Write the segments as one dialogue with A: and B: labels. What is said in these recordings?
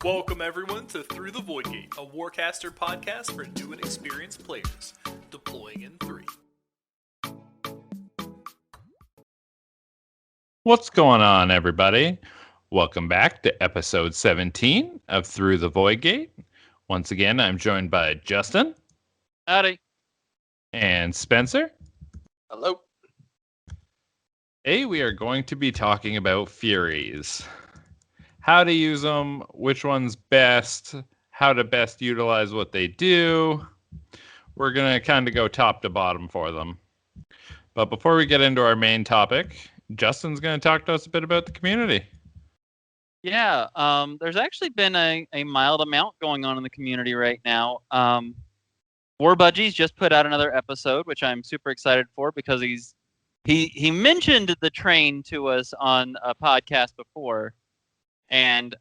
A: Welcome everyone to Through the Void Gate, a Warcaster podcast for new and experienced players. Deploying in 3.
B: What's going on, everybody? Welcome back to episode 17 of Through the Void Gate. Once again, I'm joined by Justin.
C: Howdy.
B: And Spencer.
D: Hello.
B: Today we are going to be talking about Furies. How to use them, which one's best, how to best utilize what they do. We're going to kind of go top to bottom for them. But before we get into our main topic, Justin's going to talk to us a bit about the community.
C: Yeah, there's actually been a mild amount going on in the community right now. War Budgies just put out another episode, which I'm super excited for because he mentioned the train to us on a podcast before, and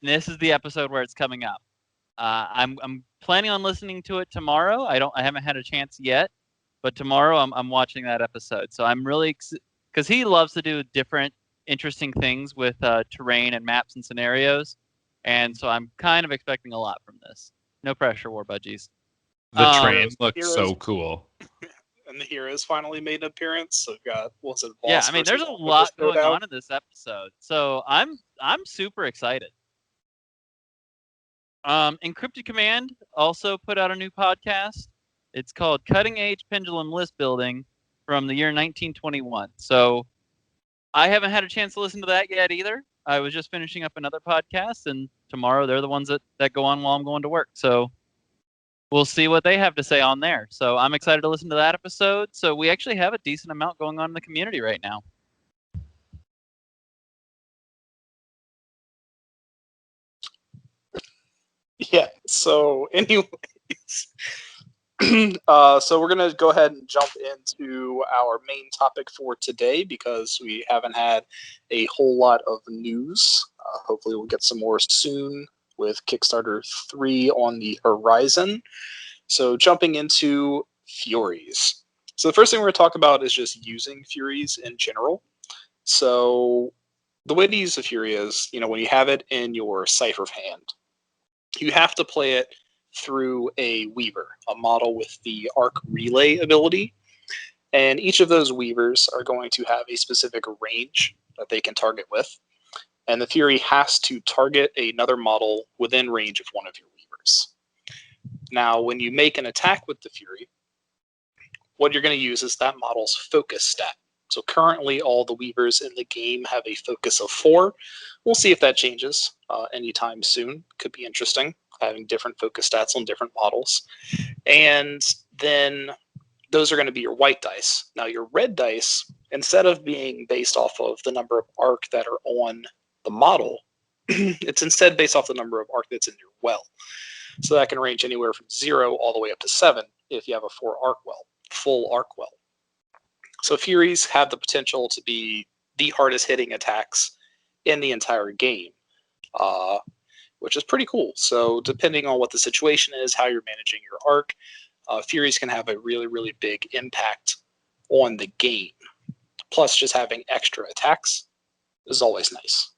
C: this is the episode where it's coming up. I'm planning on listening to it tomorrow. I haven't had a chance yet, but tomorrow I'm watching that episode. So I'm really because he loves to do different, interesting things with terrain and maps and scenarios, and so I'm kind of expecting a lot from this. No pressure, War Budgies.
B: The train looks so cool.
D: And the heroes finally made an appearance. So we've got, what's it?
C: Yeah, I mean, there's a lot going on in this episode, so I'm super excited. Encrypted Command also put out a new podcast. It's called Cutting Edge Pendulum List Building from the year 1921. So I haven't had a chance to listen to that yet either. I was just finishing up another podcast, and tomorrow they're the ones that go on while I'm going to work. So we'll see what they have to say on there. So I'm excited to listen to that episode. So we actually have a decent amount going on in the community right now.
D: Yeah, so anyways, so we're going to go ahead and jump into our main topic for today because we haven't had a whole lot of news. Hopefully we'll get some more soon with Kickstarter 3 on the horizon. So jumping into Furies. So the first thing we're going to talk about is just using Furies in general. So the way to use the Fury is, when you have it in your Cipher of Hand, you have to play it through a Weaver, a model with the Arc Relay ability. And each of those Weavers are going to have a specific range that they can target with. And the Fury has to target another model within range of one of your Weavers. Now, when you make an attack with the Fury, what you're going to use is that model's focus stat. So currently, all the Weavers in the game have a focus of 4. We'll see if that changes anytime soon. Could be interesting, having different focus stats on different models. And then those are going to be your white dice. Now, your red dice, instead of being based off of the number of arc that are on the model, it's instead based off the number of arc that's in your well. So that can range anywhere from 0 all the way up to 7 if you have a 4 arc well, full arc well. So Furies have the potential to be the hardest hitting attacks in the entire game, which is pretty cool. So depending on what the situation is, how you're managing your arc, Furies can have a really, really big impact on the game. Plus, just having extra attacks is always nice.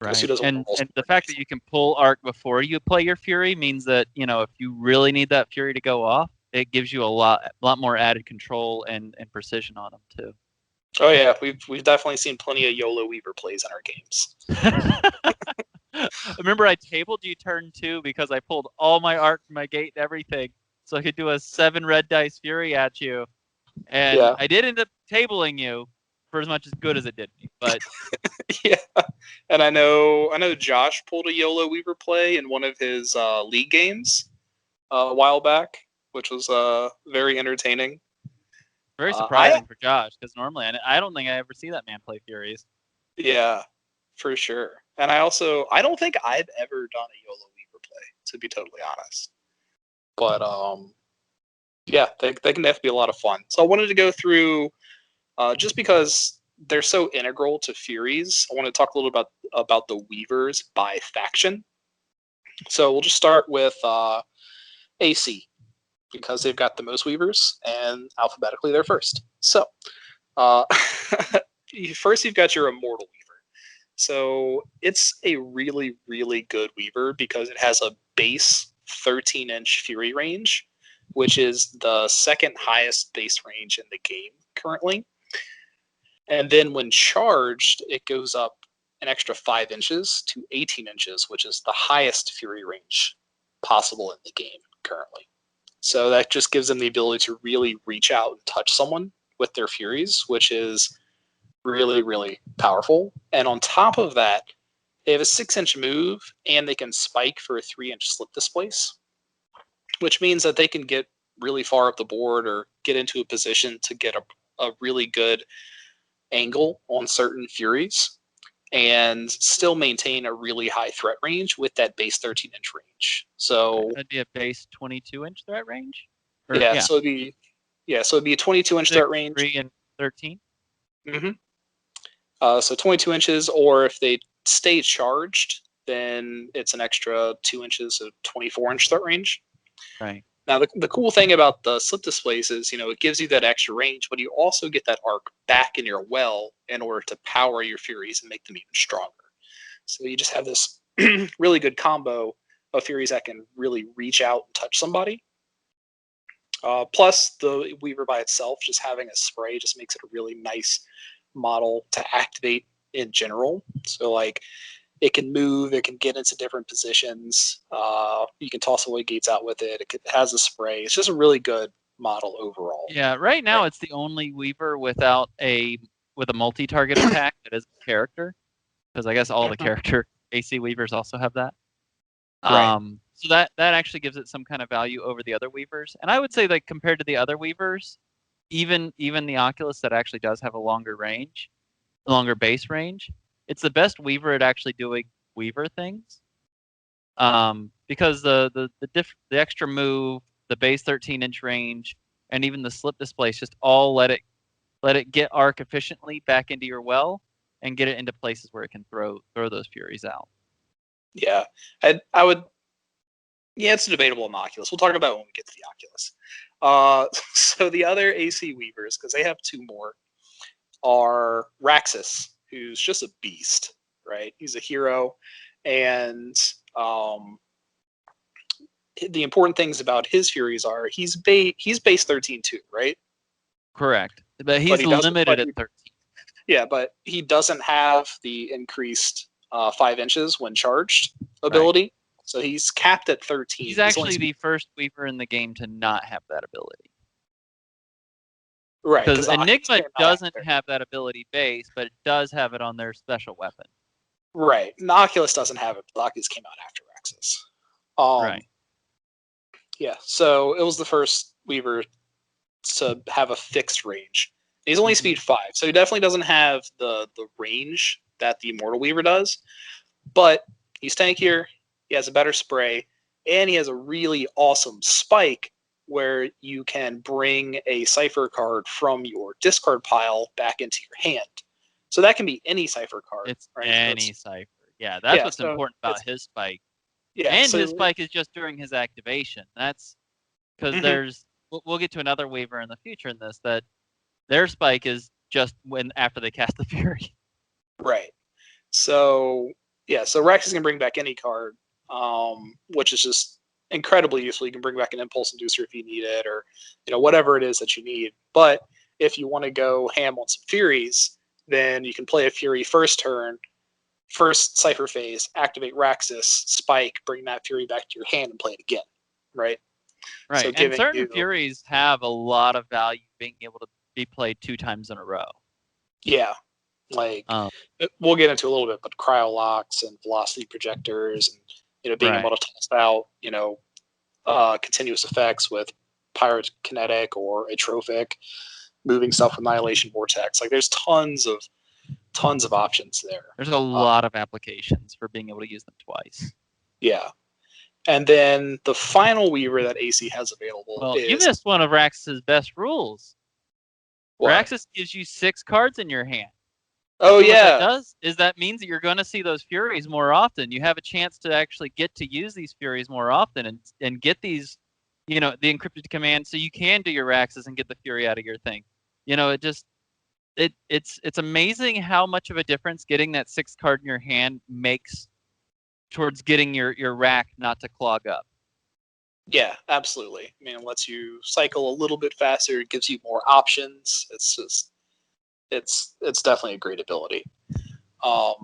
C: Right, and the fact that you can pull arc before you play your Fury means that, if you really need that Fury to go off, it gives you a lot more added control and precision on them too.
D: Oh yeah, we've definitely seen plenty of YOLO Weaver plays in our games.
C: Remember, I tabled you turn 2 because I pulled all my arc from my gate and everything, so I could do a 7 red dice Fury at you, and yeah. I did end up tabling you for as much as good as it did me, but
D: yeah. And I know Josh pulled a YOLO Weaver play in one of his league games a while back, which was very entertaining.
C: Very surprising for Josh, because normally I don't think I ever see that man play Furies.
D: Yeah, for sure. And I don't think I've ever done a YOLO Weaver play, to be totally honest. But yeah, they can definitely be a lot of fun. So I wanted to go through, just because they're so integral to Furies, I want to talk a little about the Weavers by faction. So we'll just start with AC, because they've got the most Weavers, and alphabetically they're first. So, first you've got your Immortal Weaver. So it's a really, really good Weaver because it has a base 13-inch Fury range, which is the second highest base range in the game currently. And then when charged, it goes up an extra 5 inches to 18 inches, which is the highest Fury range possible in the game currently. So that just gives them the ability to really reach out and touch someone with their Furies, which is really, really powerful. And on top of that, they have a 6-inch move, and they can spike for a 3-inch slip displace, which means that they can get really far up the board or get into a position to get a really good angle on certain Furies and still maintain a really high threat range with that base 13-inch range. So
C: That'd be a base 22-inch threat range?
D: so it'd be a 22-inch threat range.
C: 3 and 13?
D: So 22 inches, or if they stay charged, then it's an extra 2 inches of 24-inch threat range.
C: Right.
D: Now, the cool thing about the slip displays is, it gives you that extra range, but you also get that arc back in your well in order to power your Furies and make them even stronger. So you just have this really good combo of Furies that can really reach out and touch somebody. Plus, the Weaver by itself, just having a spray just makes it a really nice model to activate in general. So, like, it can move, it can get into different positions. You can toss away gates out with it. It has a spray. It's just a really good model overall.
C: Yeah, right now it's the only Weaver with a multi-target attack that is a character, because I guess all the character AC Weavers also have that.
D: Right.
C: So that actually gives it some kind of value over the other Weavers. And I would say that compared to the other Weavers, even the Oculus that actually does have a longer base range, it's the best Weaver at actually doing Weaver things. Because the extra move, the base 13-inch range, and even the slip displace just all let it get arc efficiently back into your well and get it into places where it can throw those Furies out.
D: Yeah, I would. Yeah, it's debatable on Oculus. We'll talk about it when we get to the Oculus. So the other AC Weavers, because they have two more, are Raxus, who's just a beast, right? He's a hero, and the important things about his Furies are he's base 13 too, right?
C: Correct, but he's
D: he doesn't-
C: limited
D: but
C: at
D: he-
C: 13.
D: Yeah, but he doesn't have the increased 5 inches when charged ability. So he's capped at 13.
C: He's actually the first Weaver in the game to not have that ability.
D: Right.
C: Because Enigma
D: came out
C: doesn't
D: after.
C: have that ability base, but it does have it on their special weapon.
D: Right. And Oculus doesn't have it. But Oculus came out after Raxus.
C: Right.
D: Yeah. So it was the first Weaver to have a fixed range. He's only speed 5, so he definitely doesn't have the range that the Immortal Weaver does. But he's tankier. He has a better spray, and he has a really awesome spike where you can bring a cipher card from your discard pile back into your hand. So that can be any cipher card.
C: It's
D: right?
C: any cipher. Yeah, that's what's important about his spike.
D: Yeah,
C: and his spike is just during his activation. That's because we'll get to another Weaver in the future in this, that their spike is just after they cast the Fury.
D: Right. So so Raxus can bring back any card, which is just incredibly useful. You can bring back an impulse inducer if you need it, or whatever it is that you need. But if you want to go ham on some Furies, then you can play a Fury first turn, first Cipher phase, activate Raxus, spike, bring that Fury back to your hand, and play it again. Right.
C: Right.
D: So
C: and certain Furies have a lot of value being able to be played 2 times in a row.
D: Yeah. Like we'll get into a little bit, but cryolocks and velocity projectors, and being able to toss out continuous effects with pyrokinetic or atrophic, moving stuff with annihilation vortex. Like there's tons of options there.
C: There's a lot of applications for being able to use them twice.
D: Yeah, and then the final Weaver that AC has available is
C: you missed one of Raxus's best rules.
D: What?
C: Raxus gives you 6 cards in your hand.
D: Oh,
C: so
D: yeah.
C: What that does is that means that you're going to see those Furies more often. You have a chance to actually get to use these Furies more often and get these, the encrypted command, so you can do your Raxus and get the Fury out of your thing. it's amazing how much of a difference getting that 6th card in your hand makes towards getting your rack not to clog up.
D: Yeah, absolutely. I mean, it lets you cycle a little bit faster. It gives you more options. It's definitely a great ability. So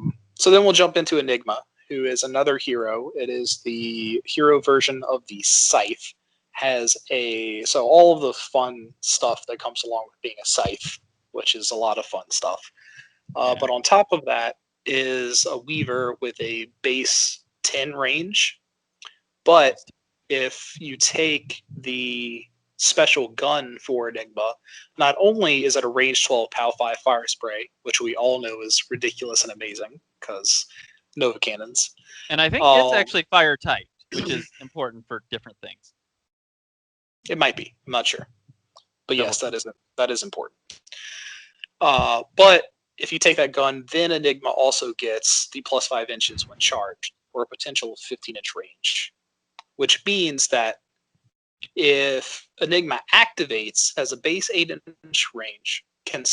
D: then we'll jump into Enigma, who is another hero. It is the hero version of the Scythe. So all of the fun stuff that comes along with being a Scythe, which is a lot of fun stuff.
C: Yeah.
D: But on top of that is a Weaver with a base 10 range. But if you take the special gun for Enigma, not only is it a range 12 POW 5 fire spray, which we all know is ridiculous and amazing because Nova cannons.
C: And I think it's actually fire typed, which is important for different things.
D: It might be. I'm not sure. But yes, that is important. But if you take that gun, then Enigma also gets the plus 5 inches when charged, or a potential 15-inch range. Which means that if Enigma activates as a base 8-inch range, can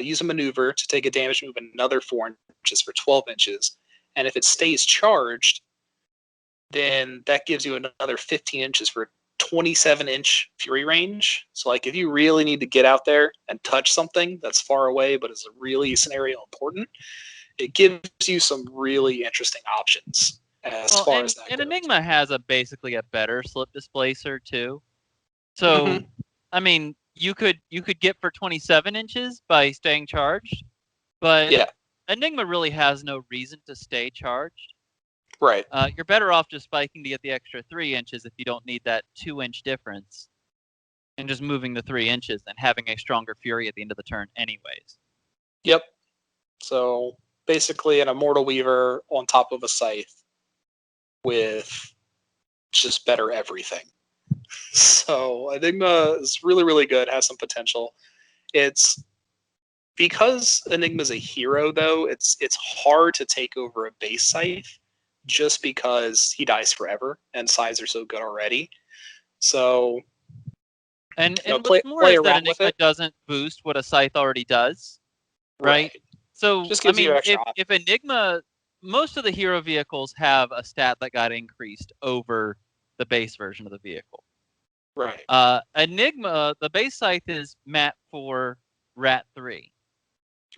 D: use a maneuver to take a damage move another 4 inches for 12 inches, and if it stays charged, then that gives you another 15 inches for 27-inch Fury range. So, like, if you really need to get out there and touch something that's far away but is really scenario important, it gives you some really interesting options.
C: And Enigma has basically a better slip displacer too. So, I mean, you could get for 27 inches by staying charged, but
D: yeah,
C: Enigma really has no reason to stay charged.
D: right.
C: You're better off just spiking to get the extra 3 inches if you don't need that 2-inch difference, and just moving the 3 inches and having a stronger Fury at the end of the turn, anyways.
D: Yep. So basically, an Immortal Weaver on top of a Scythe with just better everything. So Enigma is really, really good, has some potential. It's because Enigma's a hero, though, it's hard to take over a base Scythe just because he dies forever and Scythes are so good already. So
C: And
D: you know,
C: what's more
D: play
C: is that
D: around with
C: Enigma
D: it.
C: doesn't boost what a Scythe already does, right? So,
D: Just
C: I
D: gives you
C: mean,
D: extra
C: if Enigma, most of the hero vehicles have a stat that got increased over the base version of the vehicle.
D: Right.
C: Enigma, the base Scythe is map for Rat 3.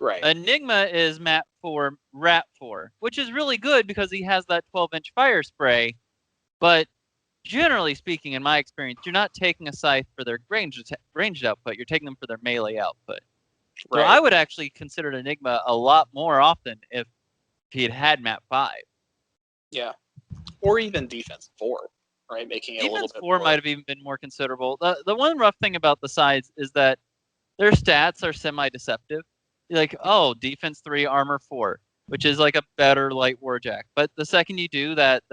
D: Right.
C: Enigma is map for Rat 4, which is really good because he has that 12-inch fire spray. But generally speaking, in my experience, you're not taking a Scythe for their ranged output. You're taking them for their melee output. So I would actually consider Enigma a lot more often if he had map 5.
D: Yeah. Or even defense 4, right? Making it
C: Defense
D: a little bit
C: 4
D: more.
C: might have even been more considerable. The one rough thing about the sides is that their stats are semi-deceptive. Like, oh, defense 3, armor 4, which is like a better light warjack. But the second you do that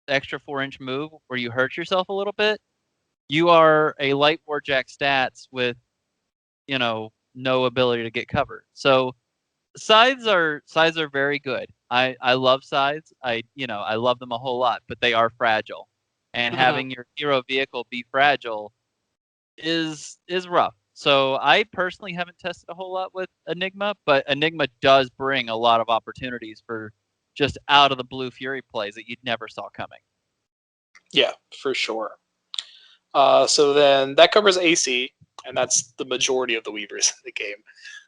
C: extra 4-inch move where you hurt yourself a little bit, you are a light warjack stats with, no ability to get covered. So scythes are very good. I love scythes. I love them a whole lot, but they are fragile. And having your hero vehicle be fragile is rough. So I personally haven't tested a whole lot with Enigma, but Enigma does bring a lot of opportunities for just out of the blue Fury plays that you never saw coming.
D: Yeah, for sure. So then that covers AC, and that's the majority of the Weavers in the game.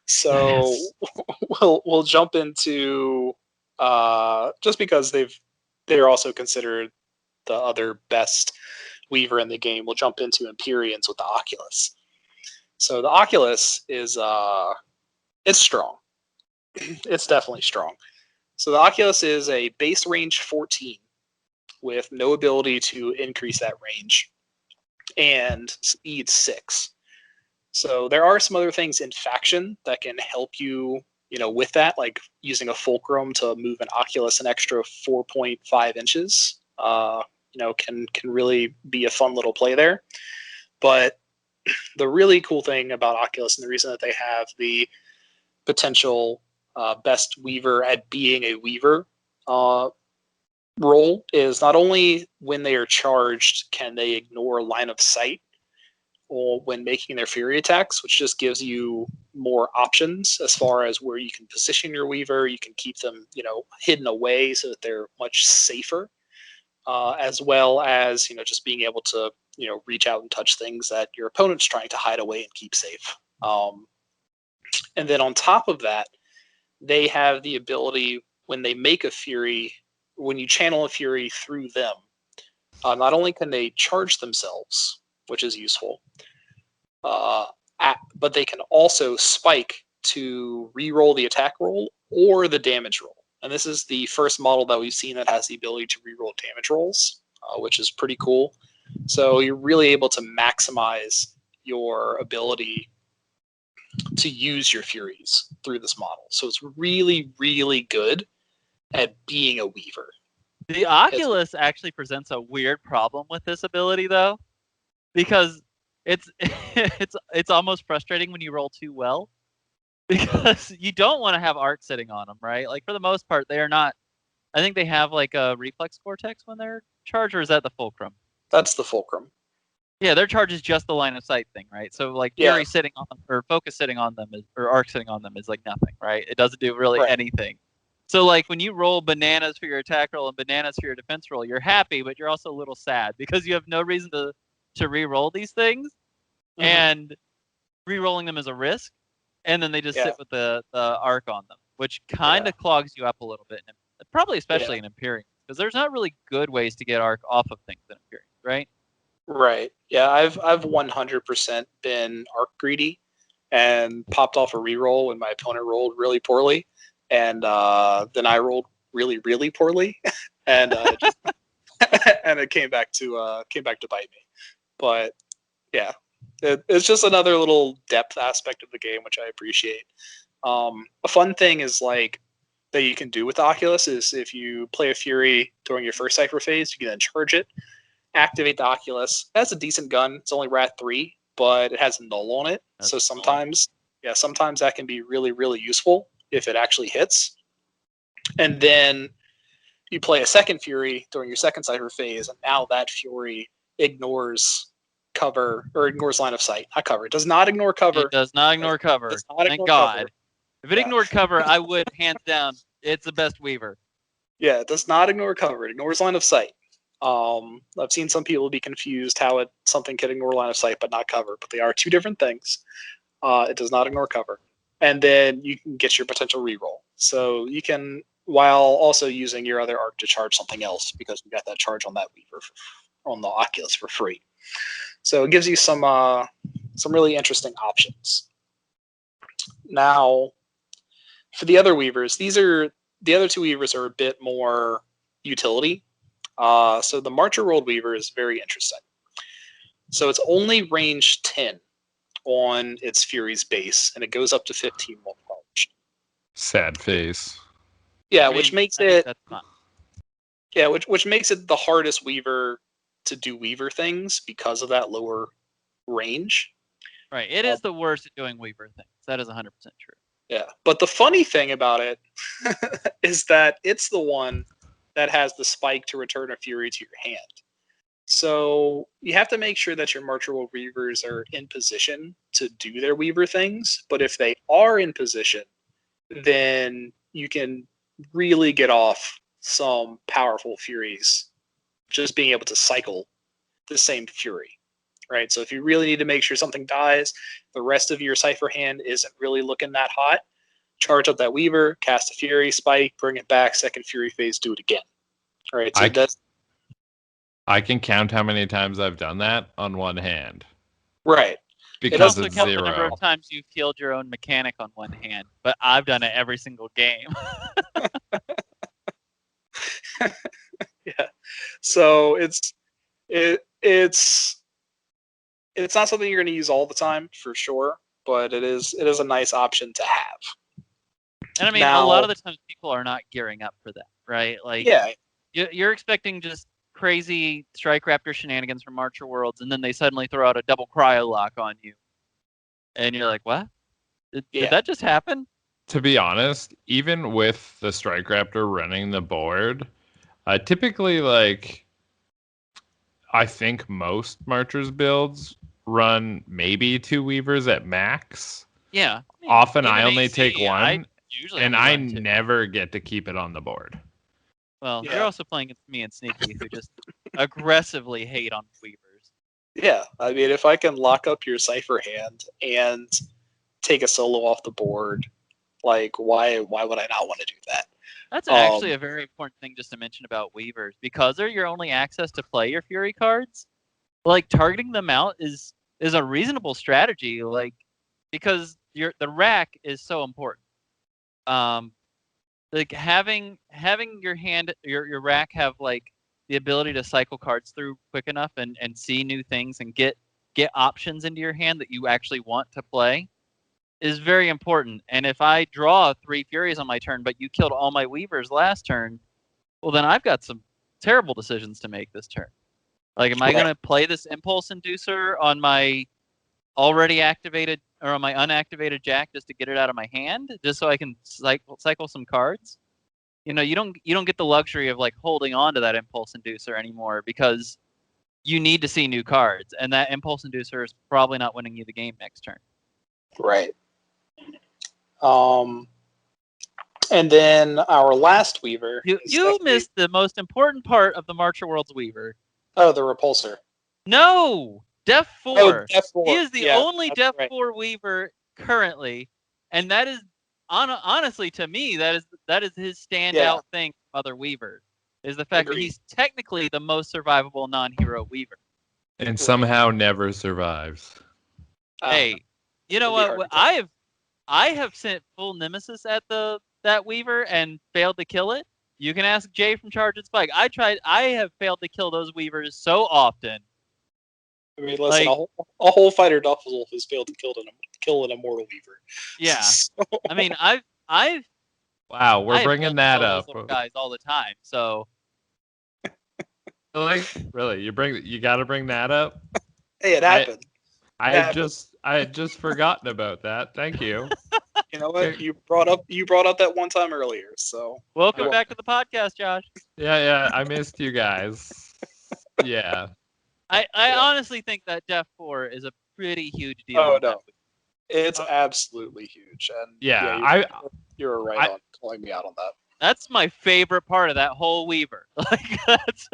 D: So we'll jump into just because they're also considered the other best Weaver in the game. We'll jump into Empyreans with the Oculus. So the Oculus is it's strong. It's definitely strong. So the Oculus is a base range 14 with no ability to increase that range and speed 6. So there are some other things in faction that can help you, with that, like using a fulcrum to move an Oculus an extra 4.5 inches. Can really be a fun little play there. But the really cool thing about Oculus, and the reason that they have the potential best Weaver at being a Weaver role, is not only when they are charged can they ignore line of sight, when making their Fury attacks, which just gives you more options as far as where you can position your Weaver. You can keep them, hidden away so that they're much safer, as well as, just being able to, reach out and touch things that your opponent's trying to hide away and keep safe. And then on top of that, they have the ability when they make a Fury, when you channel a Fury through them, not only can they charge themselves, which is useful, but they can also spike to re-roll the attack roll or the damage roll. And this is the first model that we've seen that has the ability to re-roll damage rolls, which is pretty cool. So you're really able to maximize your ability to use your Furies through this model. So it's really, really good at being a Weaver.
C: The Oculus actually presents a weird problem with this ability, though, because it's it's almost frustrating when you roll too well, because you don't want to have arc sitting on them, right? Like, for the most part, they are not. I think they have like a reflex cortex when they're charged, or is that the fulcrum?
D: That's the fulcrum.
C: Yeah, their charge is just the line of sight thing, right? So like Fury sitting on them, or focus sitting on them, or arc sitting on them is like nothing, right? It doesn't do really anything. So like when you roll bananas for your attack roll and bananas for your defense roll, you're happy, but you're also a little sad because you have no reason to re-roll these things, and re-rolling them is a risk, and then they just sit with the arc on them, which kind of clogs you up a little bit, and probably especially in Imperium, because there's not really good ways to get arc off of things in Imperium, right?
D: Right. Yeah, I've 100% been arc greedy and popped off a reroll when my opponent rolled really poorly, and then I rolled really, really poorly, and and it came back to bite me. But yeah, it's just another little depth aspect of the game, which I appreciate. A fun thing is like that you can do with the Oculus is if you play a Fury during your first Cypher phase, you can then charge it, activate the Oculus. It has a decent gun. It's only RAT 3, but it has a null on it. That's so sometimes that can be really, really useful if it actually hits. And then you play a second Fury during your second Cypher phase, and now that Fury ignores cover, or ignores line of sight. Not cover. It does not ignore cover.
C: It does not ignore cover. Thank God. If it ignored cover, I would, hands down, it's the best Weaver.
D: Yeah, it does not ignore cover. It ignores line of sight. I've seen some people be confused how something can ignore line of sight but not cover, but they are two different things. It does not ignore cover. And then you can get your potential reroll. So you can, while also using your other arc to charge something else, because you got that charge on that Weaver on the Oculus for free. So it gives you some really interesting options. Now, for the other Weavers, the other two Weavers are a bit more utility. So the Marcher World Weaver is very interesting. So it's only range 10 on its Fury's base, and it goes up to 15 while charged.
B: Sad face.
D: Yeah, which makes it which makes it the hardest Weaver to do Weaver things because of that lower range.
C: Right. It is the worst at doing Weaver things. That is 100% true.
D: Yeah. But the funny thing about it is that it's the one that has the spike to return a Fury to your hand. So you have to make sure that your Marcher World Weavers are in position to do their Weaver things. But if they are in position, then you can really get off some powerful Furies just being able to cycle the same Fury. Right? So if you really need to make sure something dies, the rest of your Cypher hand isn't really looking that hot, charge up that Weaver, cast a Fury, spike, bring it back, second Fury phase, do it again. All right, so
B: I can count how many times I've done that on one hand.
D: Right.
C: Because it also counts the number of times you've killed your own mechanic on one hand, but I've done it every single game.
D: Yeah. So it's not something you're going to use all the time for sure, but it is a nice option to have.
C: And I mean, a lot of the times people are not gearing up for that, right? Like, you're expecting just crazy Strike Raptor shenanigans from Marcher Worlds, and then they suddenly throw out a double cryo lock on you, and you're like, "What? Did that just happen?"
B: To be honest, even with the Strike Raptor running the board, typically, like, I think most Marchers builds run maybe 2 Weavers at max.
C: Yeah.
B: Often
C: even
B: I only
C: AC,
B: take
C: I
B: one,
C: usually
B: and
C: only
B: I
C: run 2.
B: never get to keep it on the board.
C: Well,
D: Yeah.
C: you're also playing against me and Sneaky, who just aggressively hate on Weavers.
D: Yeah, I mean, if I can lock up your Cypher hand and take a solo off the board, like, why would I not want to do that?
C: That's actually a very important thing just to mention about Weavers. Because they're your only access to play your Fury cards, like, targeting them out is a reasonable strategy, like, because the rack is so important. Like, having your hand, your rack have, like, the ability to cycle cards through quick enough and see new things and get options into your hand that you actually want to play is very important. And if I draw 3 Furies on my turn, but you killed all my Weavers last turn, well, then I've got some terrible decisions to make this turn. Like, am I going to play this Impulse Inducer on my already activated or on my unactivated Jack just to get it out of my hand, just so I can cycle some cards? You know, you don't get the luxury of, like, holding on to that Impulse Inducer anymore because you need to see new cards, and that Impulse Inducer is probably not winning you the game next turn.
D: Right. And then our last Weaver.
C: You missed the most important part of the March of Worlds Weaver.
D: Oh, the Repulsor.
C: No! Def 4.
D: Oh, Def 4.
C: He is the
D: Yeah,
C: only
D: that's
C: Def
D: right.
C: 4 Weaver currently, and that is honestly, to me, that is his standout thing from other Weavers, is the fact that he's technically the most survivable non-hero Weaver.
B: And somehow never survives.
C: Hey, you know what? I have sent full Nemesis at that Weaver and failed to kill it. You can ask Jay from Charge and Spike. I have failed to kill those Weavers so often.
D: I mean, listen, like, a whole fighter Duffel has failed to kill an immortal Weaver.
C: Yeah.
D: So...
C: I mean, I've
B: Wow, we're bringing that up.
C: Those guys all the time. So
B: really, you got to bring that up.
D: Hey, it happened.
B: I had just forgotten about that. Thank you.
D: You know what? You brought up that one time earlier. So
C: welcome back to the podcast, Josh.
B: Yeah, I missed you guys. Yeah.
C: I honestly think that Def 4 is a pretty huge deal.
D: Oh no, it's absolutely huge. And you're right on calling me out on that.
C: That's my favorite part of that whole Weaver. Like, that's.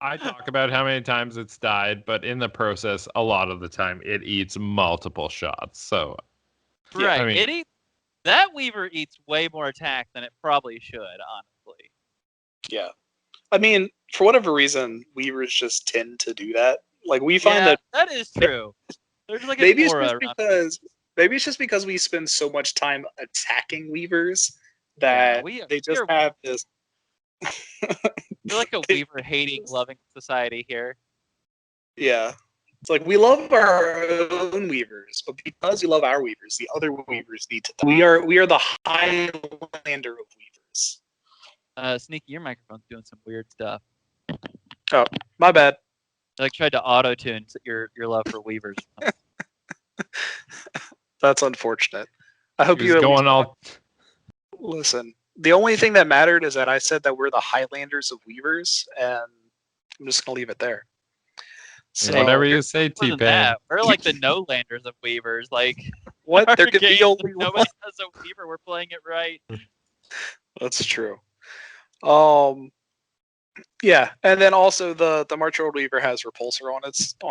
B: I talk about how many times it's died, but in the process, a lot of the time it eats multiple shots. So,
C: right, I mean, that Weaver eats way more attack than it probably should, honestly.
D: Yeah, I mean, for whatever reason, Weavers just tend to do that. Like, we find
C: that is true. There's like
D: maybe it's just because we spend so much time attacking Weavers that they just have this.
C: We're like a Weaver hating, loving society here.
D: Yeah. It's like we love our own Weavers, but because we love our Weavers, the other Weavers need to die. We are the Highlander of Weavers.
C: Sneaky, your microphone's doing some weird stuff.
D: Oh, my bad.
C: I tried to auto-tune your love for Weavers.
D: That's unfortunate. I hope you
B: going all.
D: Listen. The only thing that mattered is that I said that we're the Highlanders of Weavers, and I'm just gonna leave it there.
B: So whatever you say, T-Pain.
C: We're like the no-landers of Weavers. Like,
D: what? There could be only one.
C: Nobody has a Weaver. We're playing it right.
D: That's true. Yeah, and then also the March World Weaver has Repulsor on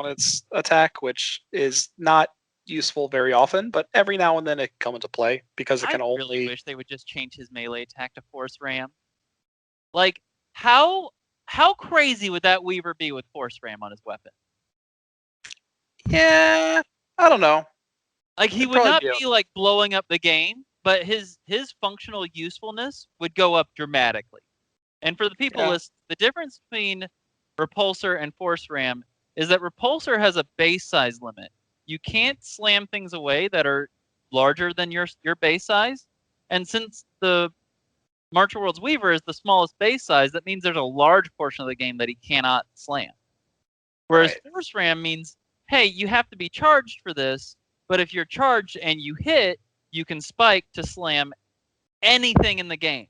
D: its attack, which is not useful very often, but every now and then it can come into play because it can only.
C: I really wish they would just change his melee attack to Force Ram. Like, how crazy would that Weaver be with Force Ram on his weapon?
D: Yeah, I don't know.
C: Like, he would not be like blowing up the game, but his functional usefulness would go up dramatically. And for the people listening, the difference between Repulsor and Force Ram is that Repulsor has a base size limit. You can't slam things away that are larger than your base size. And since the March of Worlds Weaver is the smallest base size, that means there's a large portion of the game that he cannot slam. Whereas Force Ram means, hey, you have to be charged for this, but if you're charged and you hit, you can spike to slam anything in the game.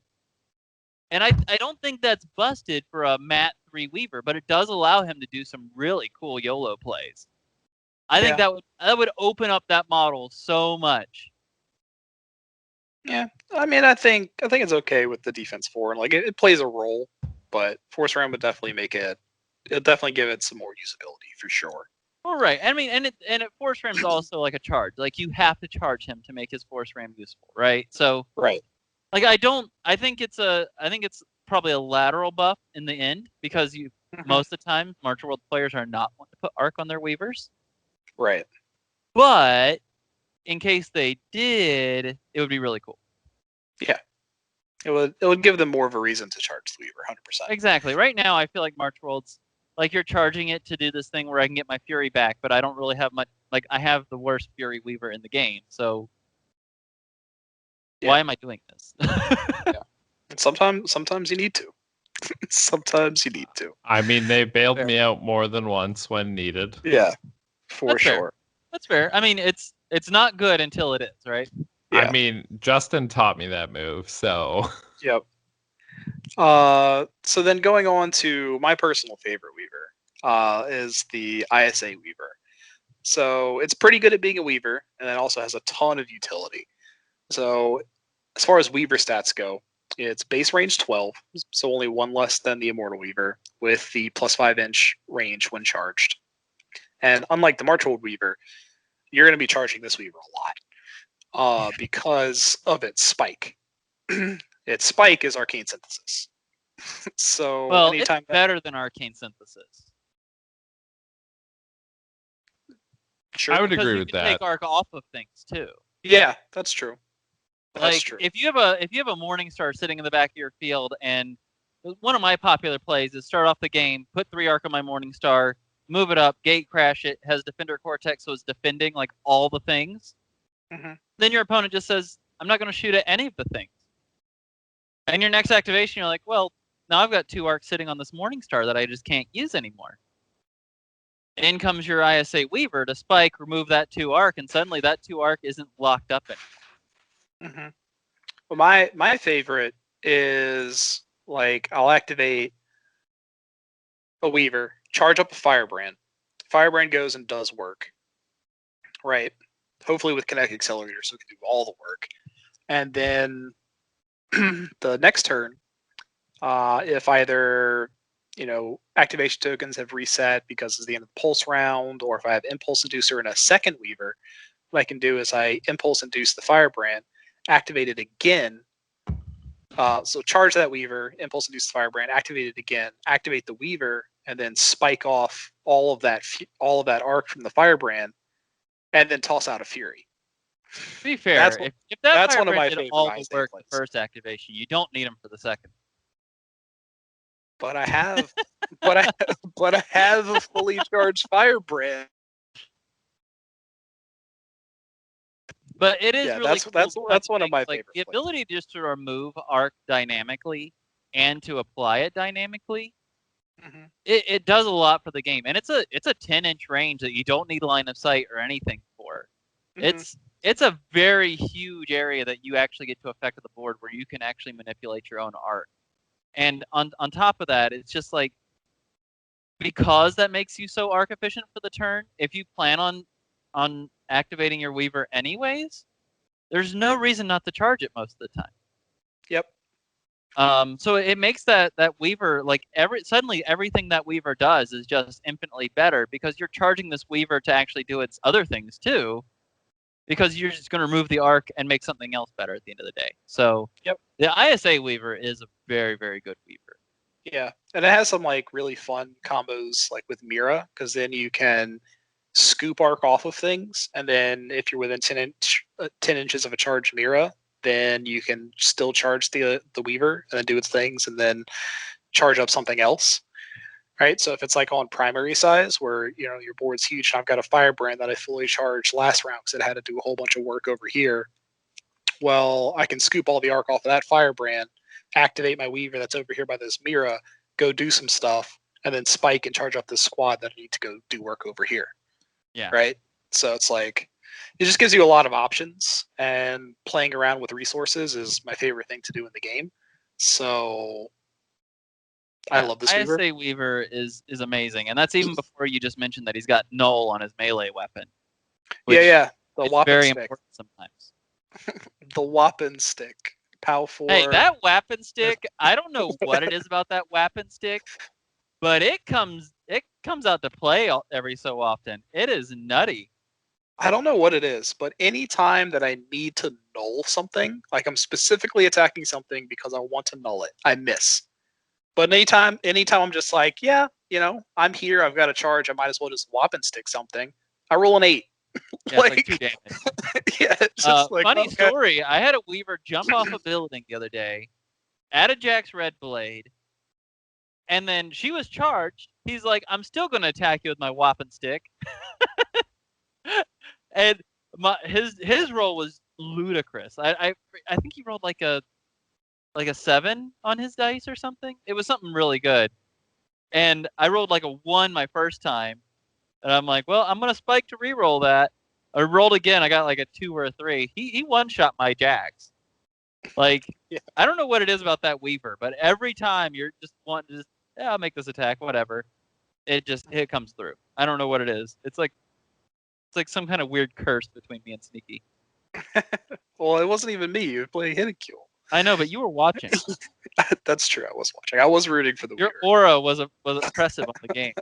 C: And I don't think that's busted for a Mat 3 Weaver, but it does allow him to do some really cool YOLO plays. I think that would open up that model so much.
D: Yeah, I mean, I think it's okay with the defense 4, and like it plays a role, but Force Ram would definitely make it. It'll definitely give it some more usability for sure.
C: Well, right. I mean, and it force ram's also like a charge. Like you have to charge him to make his force ram useful, right? So
D: Right.
C: like I think it's probably a lateral buff in the end because most of the time March World players are not want to put arc on their weavers.
D: Right.
C: But in case they did, it would be really cool.
D: Yeah. It would give them more of a reason to charge the Weaver, 100%.
C: Exactly. Right now, I feel like March World's like you're charging it to do this thing where I can get my Fury back, but I don't really have much. Like I have the worst Fury Weaver in the game, so why am I doing this?
D: Yeah. And sometimes you need to. Sometimes you need to.
B: I mean, they bailed
C: Fair.
B: me out more than once when needed.
D: Yeah. For
C: That's fair.
D: sure.
C: That's fair. I mean, it's not good until it is, right?
D: Yeah.
B: I mean, Justin taught me that move, so
D: Yep. So then going on to my personal favorite Weaver, is the ISA Weaver. So it's pretty good at being a Weaver, and it also has a ton of utility. So as far as Weaver stats go, it's base range 12, so only one less than the Immortal Weaver, with the plus 5-inch range when charged. And unlike the March World Weaver, you're going to be charging this Weaver a lot because of its spike. Its spike is Arcane Synthesis. So
C: Well,
D: anytime
C: it's better than Arcane Synthesis.
D: Sure.
B: I would
C: Because
B: agree
C: you
B: with
C: can
B: that.
C: take arc off of things too.
D: Yeah, that's true. That's
C: Like
D: true.
C: if you have a Morningstar sitting in the back of your field, and one of my popular plays is start off the game, put 3 arc on my Morningstar, move it up, gate crash it, has Defender Cortex, so it's defending like all the things.
D: Mhm.
C: Then your opponent just says, "I'm not going to shoot at any of the things." And your next activation, you're like, "Well, now I've got 2 arcs sitting on this Morningstar that I just can't use anymore." In comes your ISA Weaver to spike, remove that 2 arc, and suddenly that 2 arc isn't locked up anymore.
D: Mhm. Well, my favorite is like I'll activate a Weaver, charge up a Firebrand. Firebrand goes and does work, right? Hopefully with Kinetic Accelerator, so it can do all the work. And then the next turn, if either activation tokens have reset because it's the end of the pulse round, or if I have Impulse Inducer and a second Weaver, what I can do is I Impulse Induce the Firebrand, activate it again. So charge that Weaver, Impulse Induce the Firebrand, activate it again, activate the Weaver, and then spike off all of that arc from the Firebrand, and then toss out a Fury.
C: To be fair, if that
D: that's one of
C: Firebrand
D: my
C: did
D: favorite
C: all the
D: ISA
C: work
D: plays.
C: the first activation, you don't need him for the second.
D: But I have, but I have a fully charged Firebrand.
C: But it is
D: Yeah,
C: really
D: that's
C: cool.
D: that's one of my
C: like
D: favorite
C: the
D: plays.
C: ability just to remove arc dynamically and to apply it dynamically.
D: Mm-hmm.
C: It does a lot for the game, and it's a 10-inch range that you don't need line of sight or anything for.
D: Mm-hmm.
C: It's a very huge area that you actually get to affect the board where you can actually manipulate your own arc. And on top of that, it's just like because that makes you so arc efficient for the turn, if you plan on activating your Weaver anyways, there's no reason not to charge it most of the time.
D: Yep.
C: So it makes that Weaver like suddenly everything that Weaver does is just infinitely better because you're charging this Weaver to actually do its other things too, because you're just going to remove the arc and make something else better at the end of the day. So
D: Yep.
C: The ISA Weaver is a very, very good Weaver.
D: Yeah, and it has some like really fun combos like with Mira, because then you can scoop arc off of things, and then if you're within 10 inches of a charged Mira, then you can still charge the Weaver and then do its things, and then charge up something else. Right, so if it's like on primary size where your board's huge and I've got a Firebrand that I fully charged last round because it had to do a whole bunch of work over here, well, I can scoop all the arc off of that Firebrand, activate my Weaver that's over here by this Mira, go do some stuff, and then spike and charge up this squad that I need to go do work over here.
C: Yeah.
D: Right? So it's like, it just gives you a lot of options, and playing around with resources is my favorite thing to do in the game. So I love this Weaver.
C: ISA Weaver is amazing, and that's even before you just mentioned that he's got Null on his melee weapon.
D: Yeah. The
C: It's
D: Whopping
C: very
D: Stick.
C: important sometimes.
D: The Whopping Stick. POW 4.
C: Hey, that weapon stick, I don't know what it is about that weapon stick, but it comes out to play every so often. It is nutty.
D: I don't know what it is, but any time that I need to null something, like I'm specifically attacking something because I want to null it, I miss. But anytime I'm just like, yeah, I'm here, I've got a charge, I might as well just Whopping Stick something. I roll an 8.
C: Yeah, it's like 2 damage.
D: Yeah, it's just like,
C: funny
D: okay.
C: story. I had a Weaver jump off a building the other day at a Jack's Red Blade, and then she was charged. He's like, I'm still going to attack you with my Whopping Stick. And his roll was ludicrous. I think he rolled like a 7 on his dice or something. It was something really good. And I rolled like a 1 my first time. And I'm like, well, I'm going to spike to reroll that. I rolled again. I got like a 2 or a 3. He one-shot my Jax. Like,
D: yeah.
C: I don't know what it is about that Weaver, but every time you're just wanting to I'll make this attack, whatever. It comes through. I don't know what it is. It's like some kind of weird curse between me and Sneaky.
D: Well, it wasn't even me. You were playing Hidden Kill.
C: I know, but you were watching.
D: That's true. I was watching. I was rooting for the
C: Your
D: Weaver.
C: aura was impressive on the game.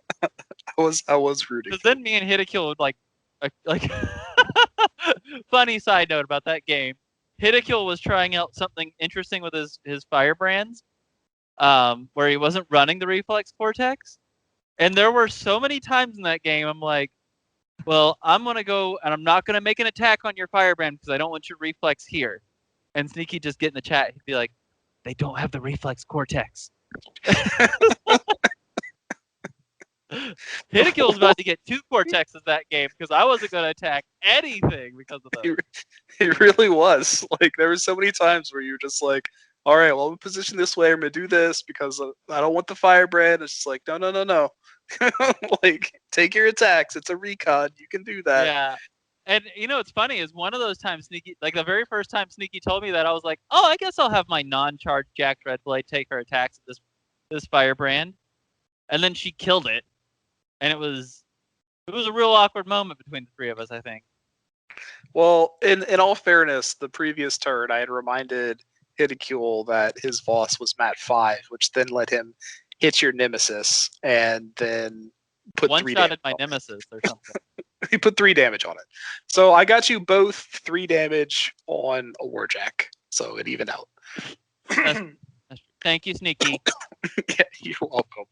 D: I was rooting.
C: Because then me and Hidakil would like funny side note about that game. Hidakil was trying out something interesting with his firebrands, where he wasn't running the reflex cortex. And there were so many times in that game I'm like, well, I'm gonna go and I'm not gonna make an attack on your firebrand because I don't want your reflex here. And Sneaky just get in the chat, he'd be like, they don't have the reflex cortex. Hidakil was about to get 2 cortexes that game because I wasn't going to attack anything because of those.
D: It really was. Like, there were so many times where you were just like, all right, well, I'm positioned this way. I'm going to do this because I don't want the firebrand. It's just like, no. Like, take your attacks. It's a recon. You can do that.
C: Yeah. And, what's funny is one of those times, Sneaky, like the very first time Sneaky told me that, I was like, oh, I guess I'll have my non-charged Jack Redblade take her attacks at this firebrand. And then she killed it. And it was a real awkward moment between the 3 of us, I think.
D: Well, in all fairness, the previous turn I had reminded Hidakul that his boss was Mat 5, which then let him hit your nemesis and then put 3 damage.
C: One-shotted my nemesis or something.
D: He put 3 damage on it. So I got you both 3 damage on a Warjack. So it evened out.
C: That's true. Thank you, Sneaky.
D: Yeah, you're welcome.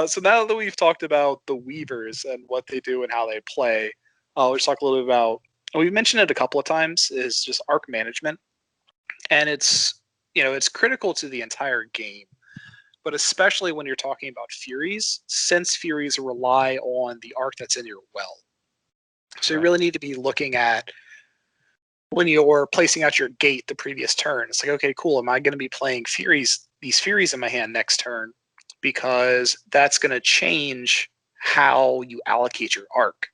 D: So now that we've talked about the Weavers and what they do and how they play, let's talk a little bit about, we've mentioned it a couple of times, is just arc management. And it's critical to the entire game, but especially when you're talking about Furies, since Furies rely on the arc that's in your well. So You really need to be looking at, when you're placing out your gate the previous turn, it's like, okay, cool, am I going to be playing these Furies in my hand next turn? Because that's going to change how you allocate your arc.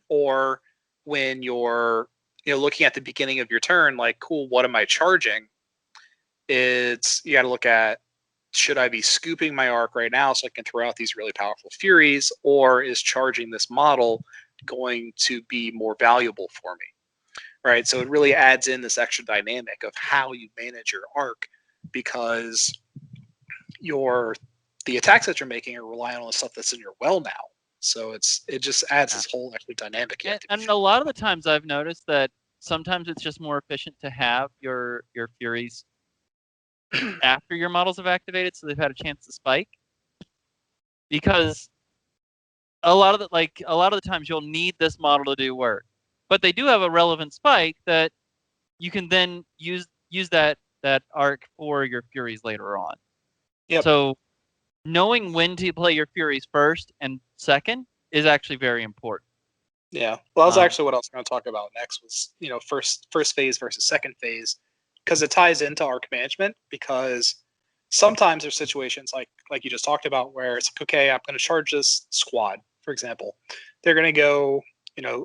D: Or when you're looking at the beginning of your turn, like, cool, what am I charging? You got to look at, should I be scooping my arc right now so I can throw out these really powerful Furies, or is charging this model going to be more valuable for me? Right? So it really adds in this extra dynamic of how you manage your arc, because the attacks that you're making are relying on the stuff that's in your well now. So it just adds this whole extra dynamic.
C: And a lot of the times I've noticed that sometimes it's just more efficient to have your Furies after your models have activated, so they've had a chance to spike. Because a lot of the times you'll need this model to do work, but they do have a relevant spike that you can then use that arc for your Furies later on.
D: Yep.
C: So knowing when to play your Furies first and second is actually very important.
D: Yeah. Well, that's actually what I was going to talk about next was, first phase versus second phase, because it ties into arc management, because sometimes there's situations like you just talked about where it's like, okay, I'm going to charge this squad, for example. They're going to go,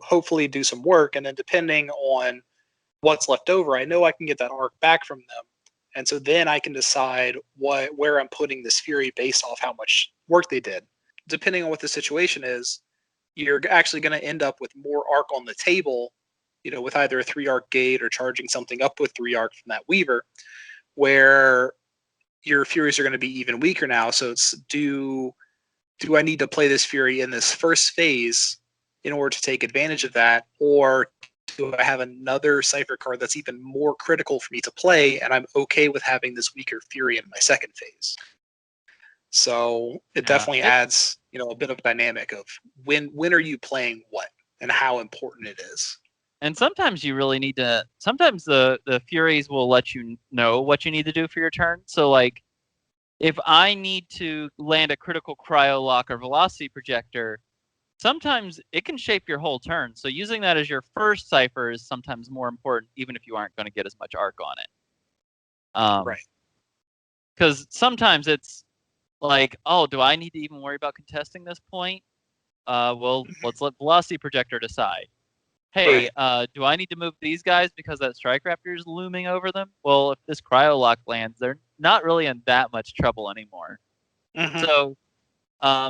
D: hopefully do some work, and then depending on what's left over, I know I can get that arc back from them. And so then I can decide where I'm putting this Fury based off how much work they did. Depending on what the situation is, you're actually going to end up with more arc on the table, with either a 3-arc gate or charging something up with 3-arc from that Weaver, where your Furies are going to be even weaker now. So it's do I need to play this Fury in this first phase in order to take advantage of that, or do I have another Cypher card that's even more critical for me to play, and I'm okay with having this weaker Fury in my second phase? So it definitely adds, a bit of dynamic of when are you playing what and how important it is.
C: And sometimes you really need to. Sometimes the Furies will let you know what you need to do for your turn. So like, if I need to land a critical cryo lock or velocity projector, sometimes it can shape your whole turn. So using that as your first cipher is sometimes more important, even if you aren't going to get as much arc on it.
D: Right.
C: Because sometimes it's like, oh, do I need to even worry about contesting this point? Well, let's let velocity projector decide. Hey, do I need to move these guys because that Strike Raptor is looming over them? Well, if this cryo lock lands, they're not really in that much trouble anymore.
D: Mm-hmm.
C: So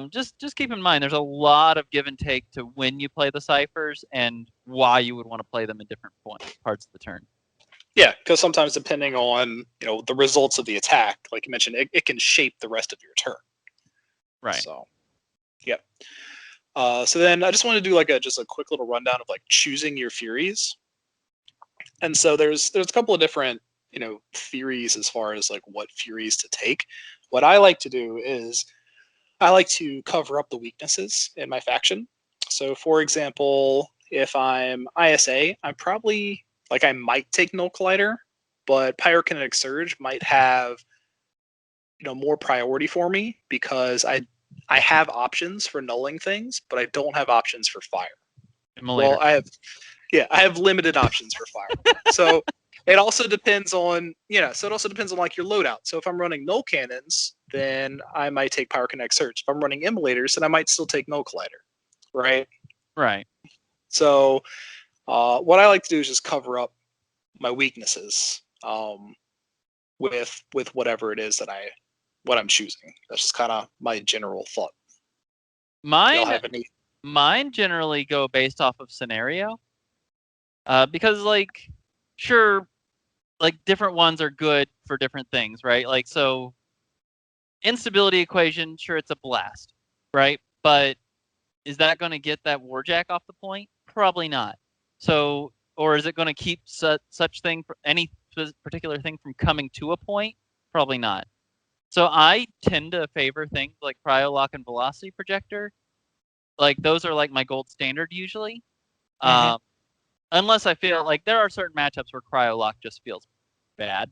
C: just keep in mind, there's a lot of give and take to when you play the ciphers and why you would want to play them in different parts of the turn.
D: Yeah, because sometimes depending on the results of the attack, like you mentioned, it can shape the rest of your turn.
C: Right.
D: So, yep. So then I just want to do just a quick little rundown of choosing your Furies. And so there's a couple of different theories as far as what Furies to take. What I like to do is I like to cover up the weaknesses in my faction. So for example, if I'm ISA, I'm probably I might take Null Collider, but Pyrokinetic Surge might have more priority for me because I have options for nulling things, but I don't have options for fire.
C: Immolator.
D: Well, I have limited options for fire. So it also depends on your loadout. So if I'm running null cannons, then I might take Pyrokinetic Surge. If I'm running immolators, then I might still take Null Collider. Right?
C: Right.
D: So what I like to do is just cover up my weaknesses with whatever it is that I'm choosing. That's just kind of my general thought.
C: Mine generally go based off of scenario. Because sure, different ones are good for different things, right? So instability equation, sure, it's a blast, right? But is that going to get that Warjack off the point? Probably not. So, or is it going to keep such thing, any particular thing from coming to a point? Probably not. So I tend to favor things like Cryo Lock and Velocity Projector. Those are my gold standard usually.
D: Mm-hmm.
C: Unless I feel there are certain matchups where Cryo Lock just feels bad.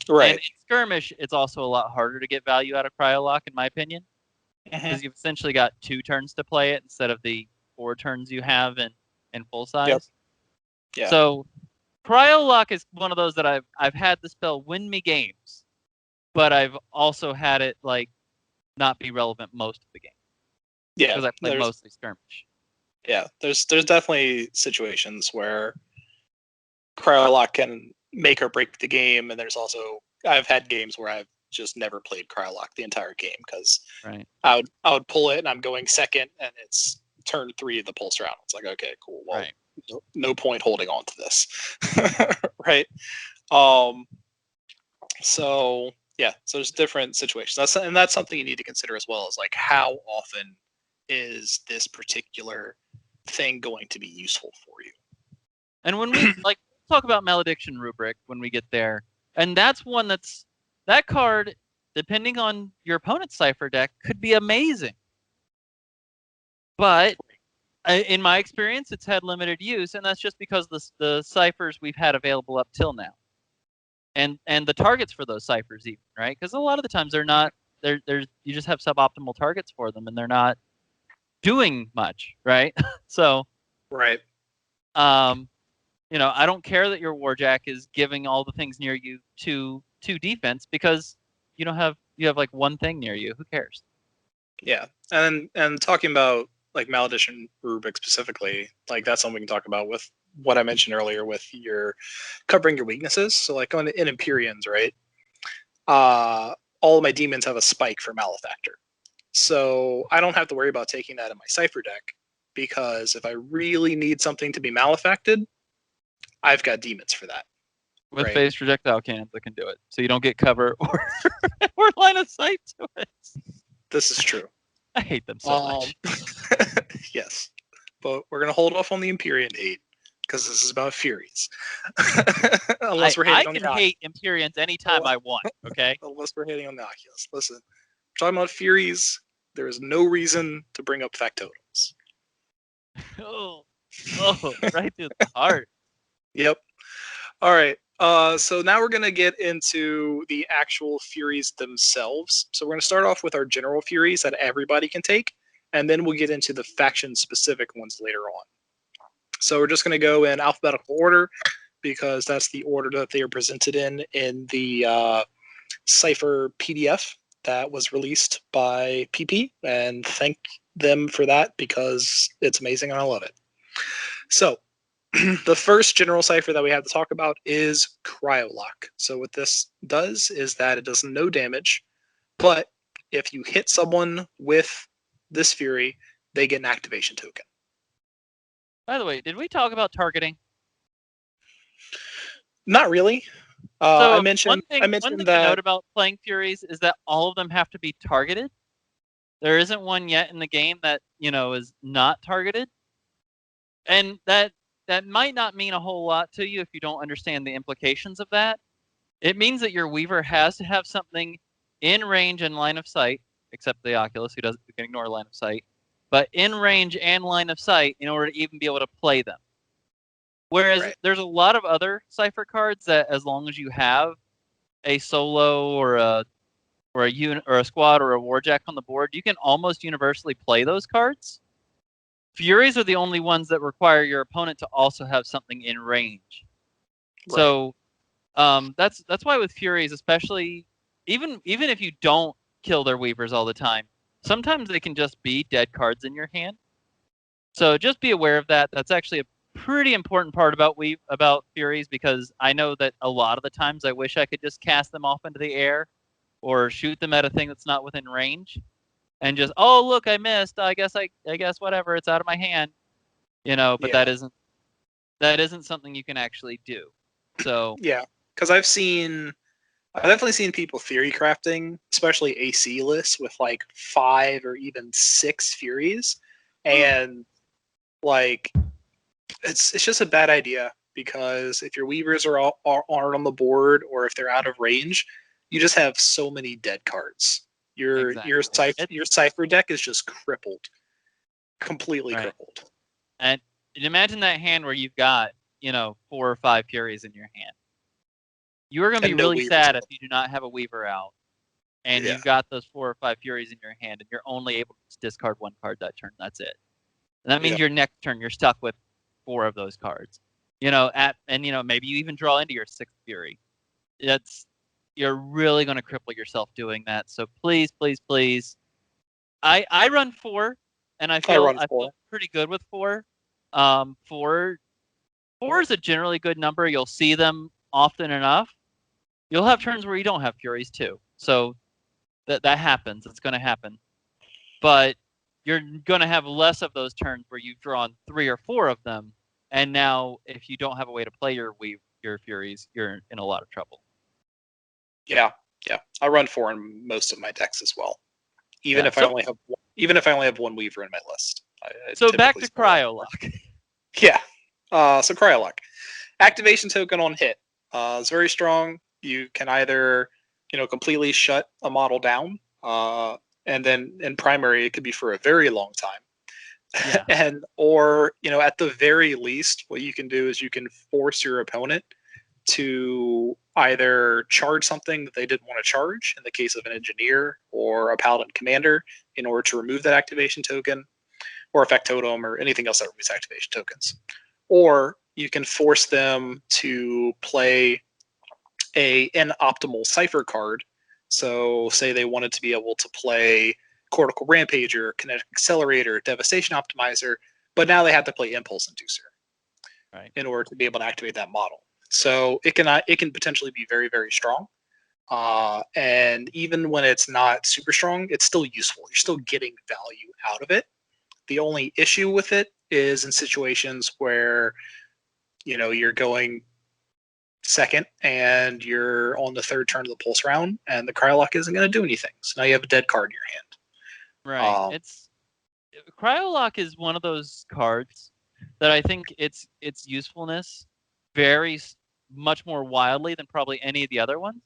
D: Right.
C: And in Skirmish, it's also a lot harder to get value out of Cryo Lock, in my opinion. Because you've essentially got 2 turns to play it instead of the 4 turns you have in full size.
D: Yep. Yeah.
C: So Cryo Lock is one of those that I've had the spell win me games, but I've also had it not be relevant most of the game.
D: Yeah.
C: Because I play mostly Skirmish.
D: Yeah. There's definitely situations where Cryo Lock can make or break the game, and there's also I've had games where I've just never played Cryo Lock the entire game because I would pull it and I'm going second and it's turn 3 of the pulse round. It's okay, cool. Well, no point holding on to this, right? So yeah, so there's different situations. That's something you need to consider as well, is how often is this particular thing going to be useful for you?
C: And when we talk about Malediction Rubric when we get there, and that's one that card, depending on your opponent's cipher deck, could be amazing. But in my experience, it's had limited use, and that's just because the ciphers we've had available up till now, and the targets for those ciphers even, right? Because a lot of the times they're not. You just have suboptimal targets for them, and they're not doing much, right? So,
D: right.
C: I don't care that your Warjack is giving all the things near you to defense because you have 1 thing near you. Who cares?
D: Yeah, and talking about Malediction Rubric specifically, that's something we can talk about with what I mentioned earlier with your covering your weaknesses. So like in Empyreans, right? All of my demons have a spike for Malefactor. So I don't have to worry about taking that in my Cypher deck, because if I really need something to be malefacted, I've got demons for that.
C: With
D: right.
C: phased projectile cannons that can do it, so you don't get cover or line of sight to it.
D: This is true.
C: I hate them so much.
D: Yes, but we're gonna hold off on the Empyrean hate because this is about Furies. Unless we're hating on the
C: I can hate Empyreans anytime I want. Okay.
D: Unless we're hating on the Oculus. Listen, we're talking about Furies. There is no reason to bring up factotums.
C: Oh, right through the heart.
D: Yep. All right. So now we're gonna get into the actual Furies themselves. So we're gonna start off with our general Furies that everybody can take, and then we'll get into the faction-specific ones later on. So we're just gonna go in alphabetical order because that's the order that they are presented in the Cypher PDF that was released by PP, and thank them for that because it's amazing and I love it. So the first general cipher that we have to talk about is Cryolock. So what this does is that it does no damage, but if you hit someone with this Fury, they get an activation token.
C: By the way, did we talk about targeting?
D: Not really.
C: So
D: I mentioned
C: one thing to
D: that
C: note about playing Furies is that all of them have to be targeted. There isn't one yet in the game that is not targeted, and that might not mean a whole lot to you if you don't understand the implications of that. It means that your Weaver has to have something in range and line of sight, except the Oculus, who can ignore line of sight, but in range and line of sight in order to even be able to play them. Whereas there's a lot of other Cypher cards that, as long as you have a solo or a unit or a squad or a warjack on the board, you can almost universally play those cards. Furies are the only ones that require your opponent to also have something in range. Right. So that's why with Furies, especially even if you don't kill their Weavers all the time, sometimes they can just be dead cards in your hand. So just be aware of that. That's actually a pretty important part about Furies, because I know that a lot of the times I wish I could just cast them off into the air or shoot them at a thing that's not within range, and just, oh look, I missed. I guess whatever, it's out of my hand, But that isn't something you can actually do. So
D: yeah, because I've definitely seen people theory crafting, especially AC lists with like 5 or even 6 Furies, and like it's just a bad idea, because if your Weavers aren't on the board or if they're out of range, you just have so many dead cards. Your Cypher deck is just crippled, completely crippled.
C: And imagine that hand where you've got 4 or 5 Furies in your hand. You are going to be really sad if you do not have a Weaver out, and you've got those 4 or 5 Furies in your hand, and you're only able to discard 1 card that turn. That's it. And that means your next turn you're stuck with 4 of those cards. Maybe you even draw into your 6th Fury. You're really going to cripple yourself doing that. So please, please, please. I run 4, and I feel pretty good with 4. 4 is a generally good number. You'll see them often enough. You'll have turns where you don't have Furies too. So that happens. It's going to happen. But you're going to have less of those turns where you've drawn 3 or 4 of them, and now if you don't have a way to play your Furies, you're in a lot of trouble.
D: Yeah. I run 4 in most of my decks as well. Even if I only have 1 Weaver in my list.
C: So back to Cryolock.
D: Yeah. So Cryolock. Activation token on hit. It's very strong. You can either, completely shut a model down, and then in primary it could be for a very long time. Yeah. Or at the very least, what you can do is you can force your opponent to either charge something that they didn't want to charge, in the case of an engineer or a paladin commander, in order to remove that activation token, or a factotum, or anything else that removes activation tokens. Or you can force them to play an optimal Cypher card. So say they wanted to be able to play Cortical Rampager, Kinetic Accelerator, Devastation Optimizer, but now they have to play Impulse Inducer.
C: Right.
D: in order to be able to activate that model. So it can potentially be very, very strong. And even when it's not super strong, it's still useful. You're still getting value out of it. The only issue with it is in situations where, you're going second and you're on the third turn of the pulse round and the Cryolock isn't going to do anything. So now you have a dead card in your hand.
C: Right. It's Cryolock is one of those cards that I think its usefulness varies much more wildly than probably any of the other ones.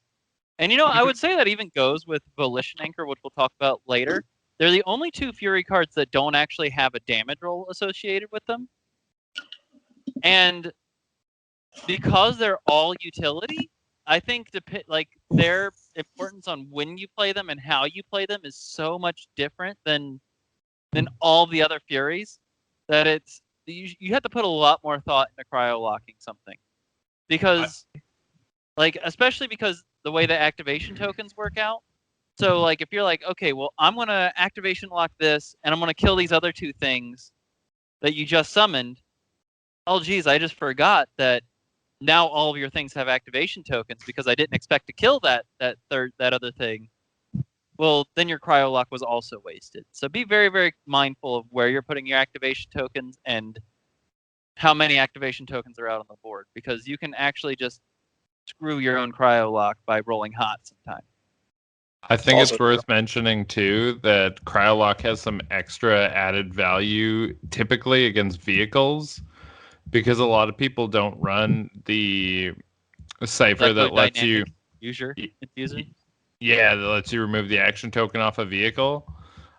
C: And I would say that even goes with Volition Anchor, which we'll talk about later. They're the only two Fury cards that don't actually have a damage roll associated with them. And because they're all utility, I think their importance on when you play them and how you play them is so much different than all the other Furies that you have to put a lot more thought into cryo-locking something. Because especially because the way the activation tokens work out. So if you're like, okay, well, I'm going to activation lock this and I'm going to kill these other two things that you just summoned. Oh, geez, I just forgot that now all of your things have activation tokens because I didn't expect to kill that other thing. Well, then your cryo lock was also wasted. So be very, very mindful of where you're putting your activation tokens and how many activation tokens are out on the board, because you can actually just screw your own cryo lock by rolling hot sometimes.
B: I think
D: Also
B: it's worth mentioning too that Cryolock has some extra added value typically against vehicles, because a lot of people don't run the cipher that lets you
C: Diffuser.
B: Yeah, that lets you remove the action token off a vehicle.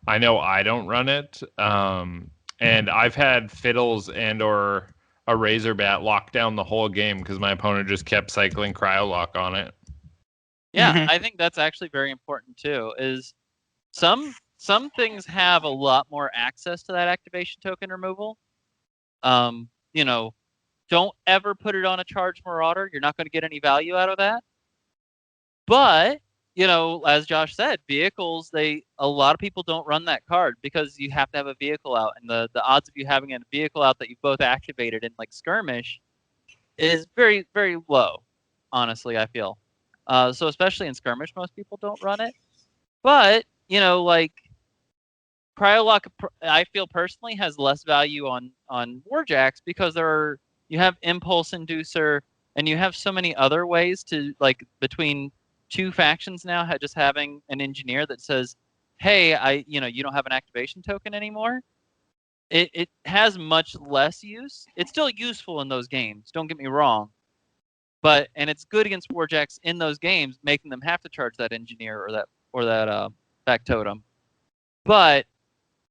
B: I know I don't run it, and I've had Fiddles and or a Razorbat lock down the whole game because my opponent just kept cycling Cryolock on it.
C: Yeah, I think that's actually very important too. Is some things have a lot more access to that activation token removal. Don't ever put it on a Charged Marauder. You're not going to get any value out of that. But as Josh said, vehicles, a lot of people don't run that card because you have to have a vehicle out, and the odds of you having a vehicle out that you've both activated in Skirmish is very, very low. Honestly, I feel. So especially in Skirmish, most people don't run it. But Cryolock, I feel personally, has less value on Warjacks because you have Impulse Inducer, and you have so many other ways to between two factions now, just having an engineer that says, hey, you don't have an activation token anymore. It has much less use. It's still useful in those games, don't get me wrong. And it's good against Warjacks in those games, making them have to charge that engineer or that factotum. But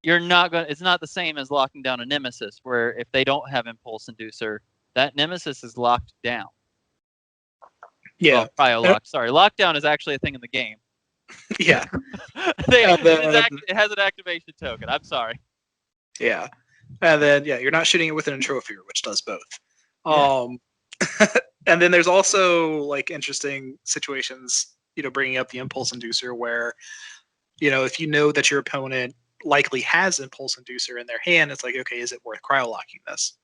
C: it's not the same as locking down a Nemesis, where if they don't have Impulse Inducer, that Nemesis is locked down.
D: Yeah.
C: Well, cryo lock. Sorry, lockdown is actually a thing in the game.
D: Yeah.
C: It has an activation token. I'm sorry.
D: Yeah. And then you're not shooting it with an Entrophier, which does both.
C: Yeah.
D: And then there's also interesting situations, bringing up the Impulse Inducer where, if you know that your opponent likely has Impulse Inducer in their hand, it's okay, is it worth cryo-locking this?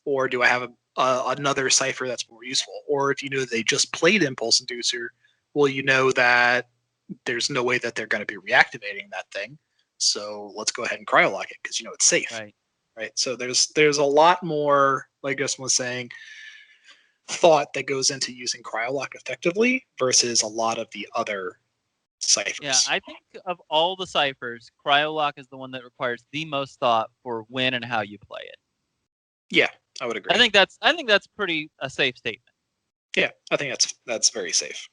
D: Or do I have another cipher that's more useful? Or if you know they just played Impulse Inducer, well, you know that there's no way that they're going to be reactivating that thing. So let's go ahead and cryo-lock it because it's safe. Right. So there's a lot more, like Justin was saying, thought that goes into using Cryolock effectively versus a lot of the other ciphers.
C: Yeah, I think of all the ciphers, Cryolock is the one that requires the most thought for when and how you play it.
D: Yeah, I would agree.
C: I think that's pretty a safe statement.
D: Yeah, I think that's very safe.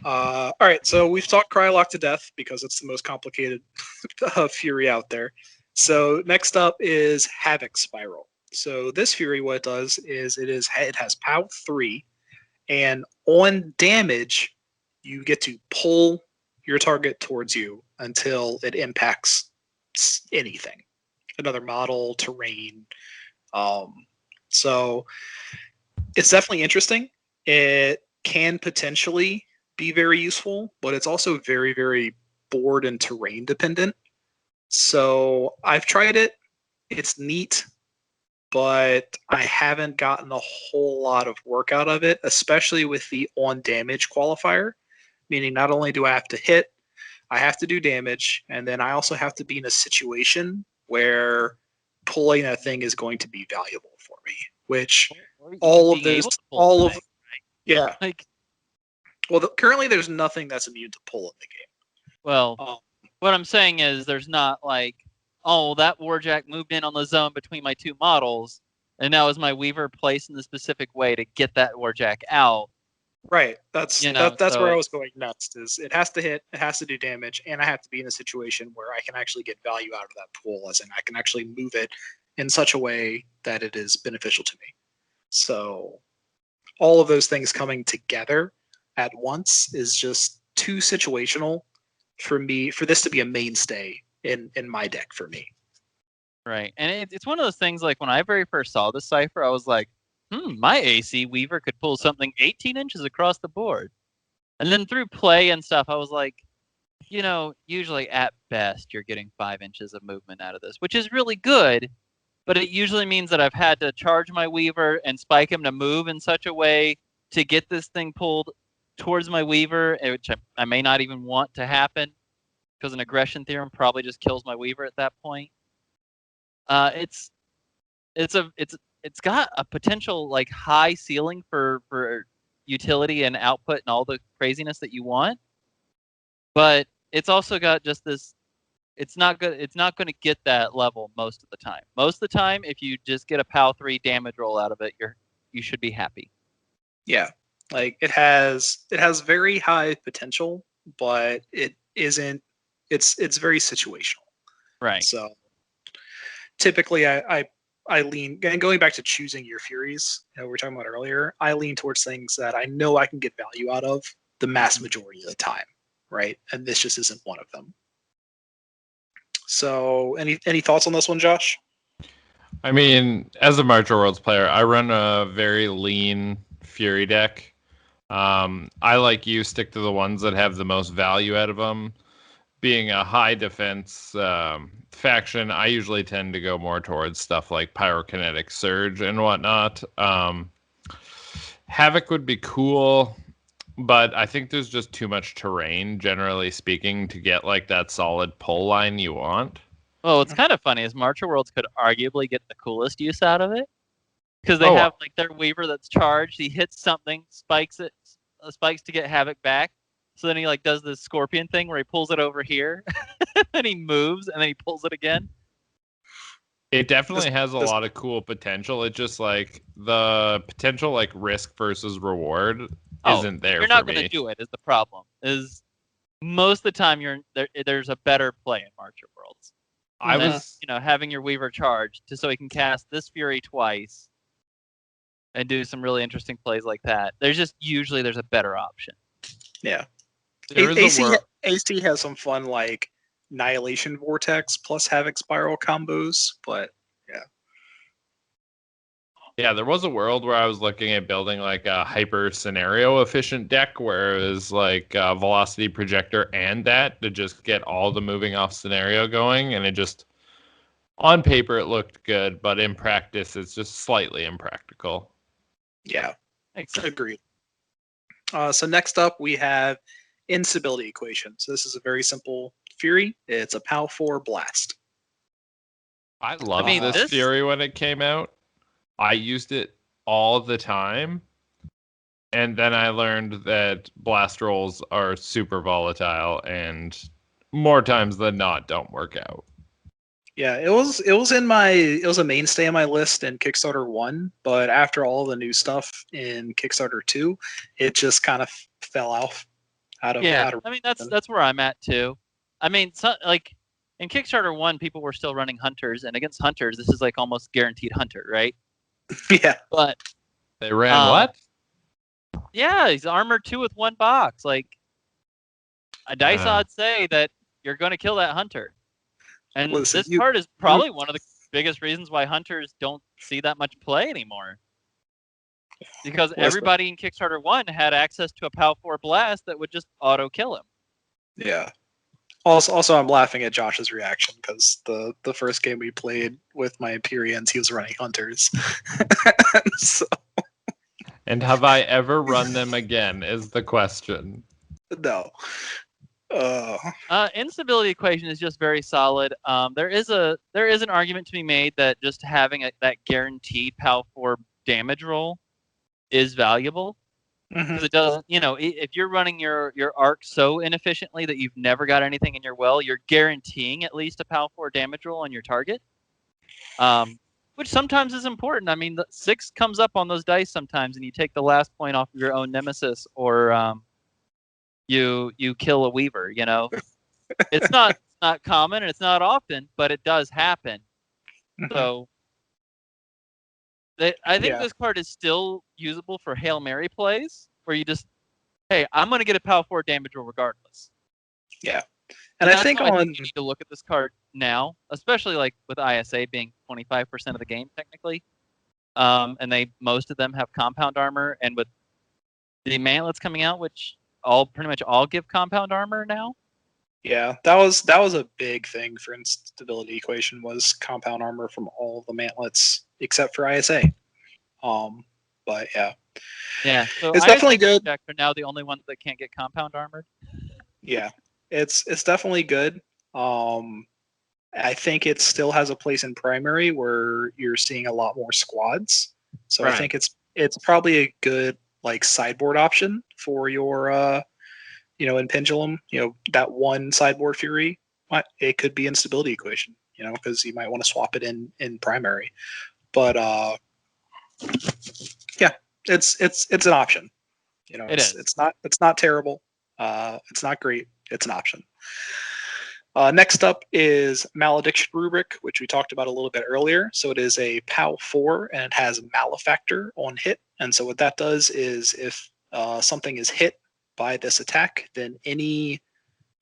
D: All right, so we've talked Cryolock to death because it's the most complicated Fury out there. So next up is Havoc Spiral. So this Fury, what it does is it has POW 3, and on damage, you get to pull your target towards you until it impacts anything, another model, terrain. So it's definitely interesting. It can potentially be very useful, but it's also very, very board and terrain dependent. So I've tried it. It's neat. but I haven't gotten a whole lot of work out of it, especially with the on damage qualifier, meaning not only do I have to hit, I have to do damage, and then I also have to be in a situation where pulling that thing is going to be valuable for me. Which
C: Or
D: all
C: even
D: of
C: being
D: those,
C: able to pull
D: all
C: the
D: of
C: thing.
D: yeah.
C: Like,
D: Well, currently there's nothing that's immune to pull in the
C: well,
D: game.
C: what I'm saying is there's not like, oh, that Warjack moved in on the zone between my two models, and now is my Weaver placed in the specific way to get that Warjack out.
D: Right. That's
C: You know,
D: that's
C: so
D: where I was going next. Is it has to hit, it has to do damage, and I have to be in a situation where I can actually get value out of that pool, as in I can actually move it in such a way that it is beneficial to me. So all of those things coming together at once is just too situational for me for this to be a mainstay in my deck for me.
C: right, and it's one of those things. Like when I very first saw the cipher, I was like, my AC Weaver could pull something 18 inches across the board. And then through play and stuff, I was like, usually at best you're getting 5 inches of movement out of this, which is really good. But it usually means that I've had to charge my Weaver and spike him to move in such a way to get this thing pulled towards my Weaver, which I may not even want to happen because an aggression theorem probably just kills my Weaver at that point. It's got a potential like high ceiling for utility and output and all the craziness that you want, but it's also got just this. It's not good. It's not going to get that level most of the time. Most of the time, if you just get a POW 3 damage roll out of it, you should be happy.
D: Yeah, like it has very high potential, but it isn't. It's very situational.
C: Right.
D: So typically, I lean, and going back to choosing your Furies, we were talking about earlier. I lean towards things that I know I can get value out of the mass majority of the time, right? And this just isn't one of them. So, any thoughts on this one, Josh?
B: I mean, as a Marcher Worlds player, I run a very lean Fury deck. I, like you, stick to the ones that have the most value out of them. Being a high defense faction, I usually tend to go more towards stuff like Pyrokinetic Surge and whatnot. Havoc would be cool, but I think there's just too much terrain, generally speaking, to get like that solid pull line you want.
C: Well, what's kind of funny is Marcher Worlds could arguably get the coolest use out of it because they have like their Weaver that's charged. He hits something, spikes to get Havoc back. So then he like does this Scorpion thing where he pulls it over here, and he moves, and then he pulls it again.
B: It definitely has a lot of cool potential. It just like the potential like risk versus reward isn't there.
C: You're not going to do it. Is the problem? Is most of the time there's a better play in Marcher Worlds.
B: I was
C: having your Weaver charged so he can cast this Fury twice and do some really interesting plays like that. There's a better option.
D: Yeah. AC has some fun like Annihilation Vortex plus Havoc Spiral combos, but
B: yeah, there was a world where I was looking at building like a hyper scenario efficient deck where it was like Velocity Projector and that to just get all the moving off scenario going, and it just on paper it looked good, but in practice it's just slightly impractical.
D: Yeah, agreed. So next up we have Instability Equation. So this is a very simple Fury. It's a POW 4 blast.
B: I loved this Fury when it came out. I used it all the time. And then I learned that blast rolls are super volatile and more times than not don't work out.
D: Yeah, it was a mainstay on my list in Kickstarter 1, but after all the new stuff in Kickstarter 2, it just kind of fell off. I mean
C: that's where I'm at too. I mean, like in Kickstarter 1, people were still running hunters, and against hunters, this is like almost guaranteed hunter, right?
D: Yeah.
C: But
B: they ran what?
C: Yeah, he's armored 2 with 1 box. Like a dice odds say that you're going to kill that hunter, and this card is probably one of the biggest reasons why hunters don't see that much play anymore. Because everybody in Kickstarter 1 had access to a POW 4 blast that would just auto kill him.
D: Yeah. Also, I'm laughing at Josh's reaction because the first game we played with my Empyreans, he was running hunters. So,
B: And have I ever run them again? Is the question.
D: no.
C: Instability equation is just very solid. There is an argument to be made that just having that guaranteed PAL 4 damage roll is valuable because it doesn't. If you're running your arc so inefficiently that you've never got anything in your well, you're guaranteeing at least a PAL 4 damage roll on your target. Which sometimes is important. I mean, the 6 comes up on those dice sometimes, and you take the last point off of your own nemesis, or you kill a weaver. It's not common and it's not often, but it does happen. So I think this card is still usable for Hail Mary plays, where you just, hey, I'm going to get a PAL 4 damage roll regardless.
D: Yeah. And I think
C: you need to look at this card now, especially like with ISA being 25% of the game technically, and most of them have compound armor, and with the mantlets coming out, which pretty much all give compound armor now.
D: Yeah, that was a big thing for instability equation was compound armor from all the mantlets except for ISA. But yeah.
C: Yeah, so
D: it's definitely good.
C: Are now the only ones that can't get compound armored.
D: Yeah, it's definitely good. I think it still has a place in primary where you're seeing a lot more squads. So right. I think it's probably a good like sideboard option for your in Pendulum, that one sideboard Fury, it could be instability equation, because you might want to swap it in primary. But yeah, it's an option. It's not terrible. It's not great. It's an option. Next up is Malediction Rubric, which we talked about a little bit earlier. So it is a POW 4 and it has Malefactor on hit. And so what that does is if something is hit by this attack, then any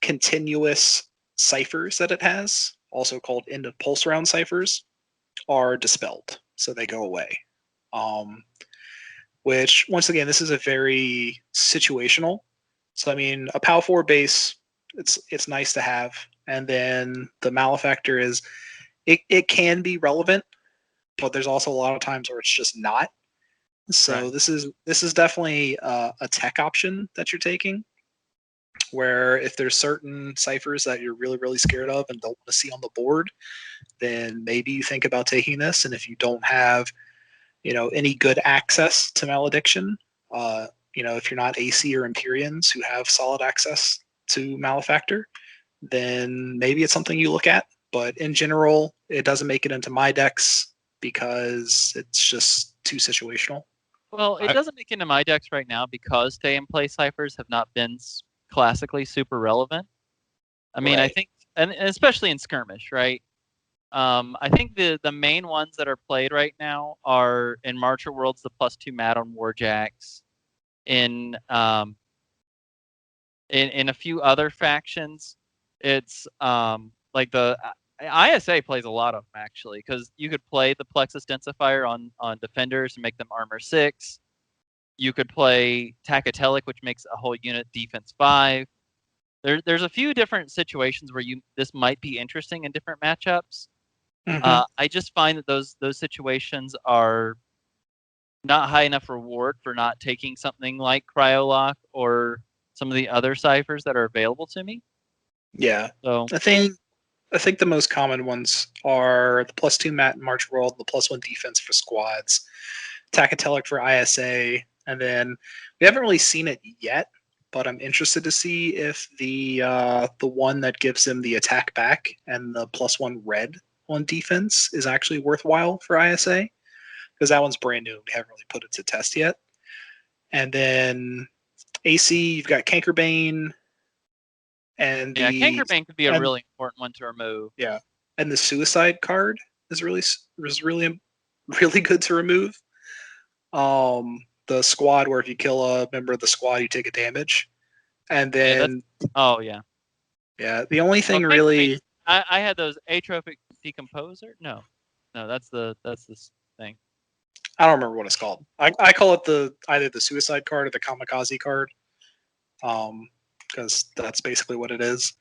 D: continuous ciphers that it has, also called end of pulse round ciphers, are dispelled. So they go away. Which, once again, this is a very situational. So, I mean, a POW 4 base, it's nice to have. And then the Malefactor is, it can be relevant, but there's also a lot of times where it's just not. So right. This is definitely a tech option that you're taking, where if there's certain ciphers that you're really, really scared of and don't want to see on the board, then maybe you think about taking this. And if you don't have, any good access to Malediction, if you're not AC or Empyreans who have solid access to Malefactor, then maybe it's something you look at. But in general, it doesn't make it into my decks because it's just too situational.
C: Well, it doesn't make it into my decks right now because stay and play ciphers have not been classically super relevant. I mean, right. I think, and especially in skirmish, right? I think the main ones that are played right now are in Marcher Worlds, the +2 mat on Warjacks, in a few other factions. It's like the ISA plays a lot of them actually, because you could play the Plexus Densifier on defenders and make them armor 6. You could play Tachytelic, which makes a whole unit defense 5. There's a few different situations where this might be interesting in different matchups. Mm-hmm. I just find that those situations are not high enough reward for not taking something like Cryolock or some of the other ciphers that are available to me.
D: Yeah.
C: So
D: I think the most common ones are the +2 mat in March World, the +1 defense for squads, Tachytelic for ISA, and then we haven't really seen it yet, but I'm interested to see if the one that gives them the attack back and the +1 red on defense is actually worthwhile for ISA, because that one's brand new. We haven't really put it to test yet. And then AC, you've got Cankerbane. And
C: Cankerbane could be a really important one to remove.
D: Yeah, and the Suicide card is really good to remove. The squad where if you kill a member of the squad, you take a damage. And then
C: yeah.
D: The only thing really
C: I had those Atrophic Decomposer. No, that's the thing.
D: I don't remember what it's called. I call it either the Suicide card or the Kamikaze card. Because that's basically what it is.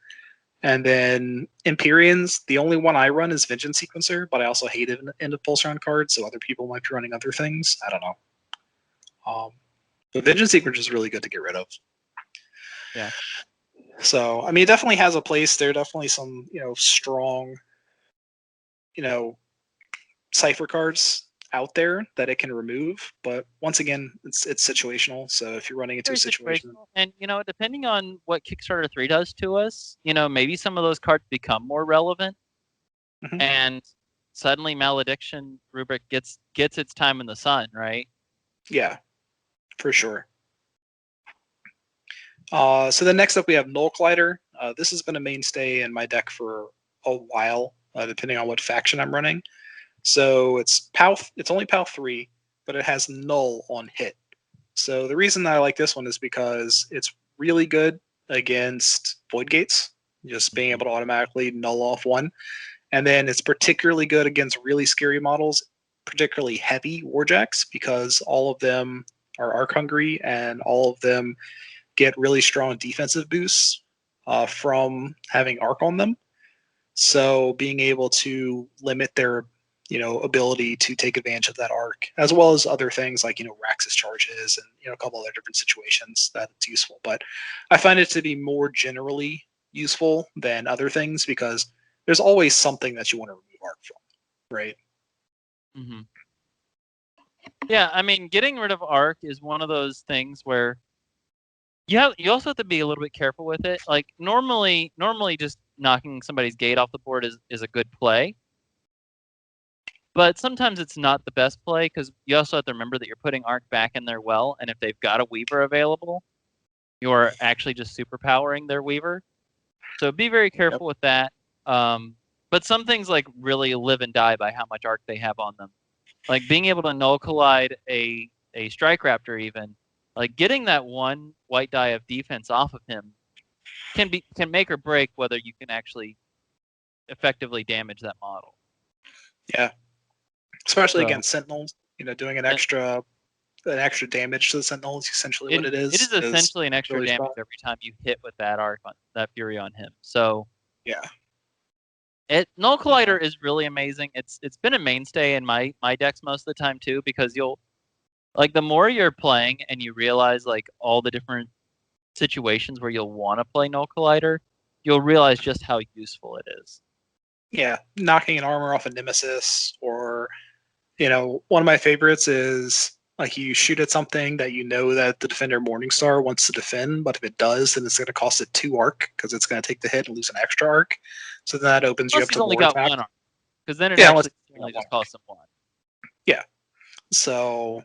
D: And then Empyreans, the only one I run is Vengeance Sequencer, but I also hate it in the Pulse Round card, so other people might be running other things. I don't know. But Vengeance Sequencer is really good to get rid of.
C: Yeah.
D: So, I mean, it definitely has a place. There are definitely some, strong, cipher cards out there that it can remove. But once again, it's situational. So if you're running into a
C: Very
D: situation,
C: situational. And depending on what Kickstarter 3 does to us, maybe some of those cards become more relevant,
D: Mhm.
C: and suddenly Malediction rubric gets its time in the sun, right?
D: yeah, for sure. So then next up we have Null Collider. This has been a mainstay in my deck for a while, depending on what faction I'm running. So it's only POW 3, but it has Null on hit. So the reason I like this one is because it's really good against Void Gates, just being able to automatically null off one. And then it's particularly good against really scary models, particularly heavy Warjacks, because all of them are Arc Hungry and all of them get really strong defensive boosts from having Arc on them. So being able to limit their ability to take advantage of that arc, as well as other things like Raxus charges and a couple other different situations that it's useful. But I find it to be more generally useful than other things because there's always something that you want to remove arc from, right?
C: Mm-hmm. Yeah, I mean, getting rid of arc is one of those things where you also have to be a little bit careful with it. Like normally just knocking somebody's gate off the board is a good play. But sometimes it's not the best play because you also have to remember that you're putting arc back in their well, and if they've got a Weaver available, you're actually just superpowering their Weaver. So be very careful with that. But some things like really live and die by how much arc they have on them. Like being able to null collide a Strike Raptor, even like getting that one white die of defense off of him can make or break whether you can actually effectively damage that model.
D: Yeah, especially
C: So,
D: against Sentinels. Doing an extra damage to the Sentinel is essentially what it is.
C: It is essentially an extra
D: really
C: damage
D: strong.
C: every time you hit with that arc on that Fury on him. So
D: Yeah.
C: Null Collider is really amazing. It's been a mainstay in my decks most of the time too, because you'll like the more you're playing and you realize like all the different situations where you'll want to play Null Collider, you'll realize just how useful it is.
D: Yeah, knocking an armor off a Nemesis, or one of my favorites is like you shoot at something that that the defender Morningstar wants to defend, but if it does, then it's going to cost it 2 arc because it's going to take the hit and lose an extra arc. So then that opens you
C: Unless
D: up
C: he's
D: to
C: only
D: more
C: got
D: attack.
C: one arc, because then it
D: Yeah,
C: actually
D: unless
C: only just costs him one.
D: Yeah. So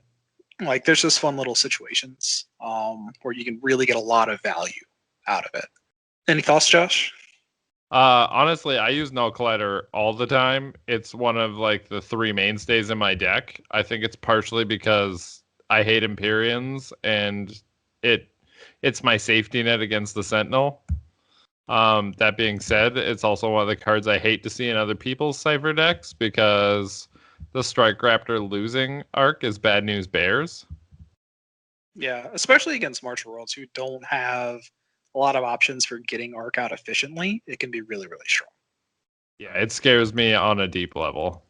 D: like there's just fun little situations where you can really get a lot of value out of it. Any thoughts, Josh?
B: Honestly, I use Null Collider all the time. It's one of like the 3 mainstays in my deck. I think it's partially because I hate Empyreans and it's my safety net against the Sentinel. That being said, it's also one of the cards I hate to see in other people's Cypher decks because the Strike Raptor losing arc is bad news bears.
D: Yeah, especially against Martial Worlds who don't have a lot of options for getting arc out efficiently. It can be really, really strong.
B: Yeah, it scares me on a deep level.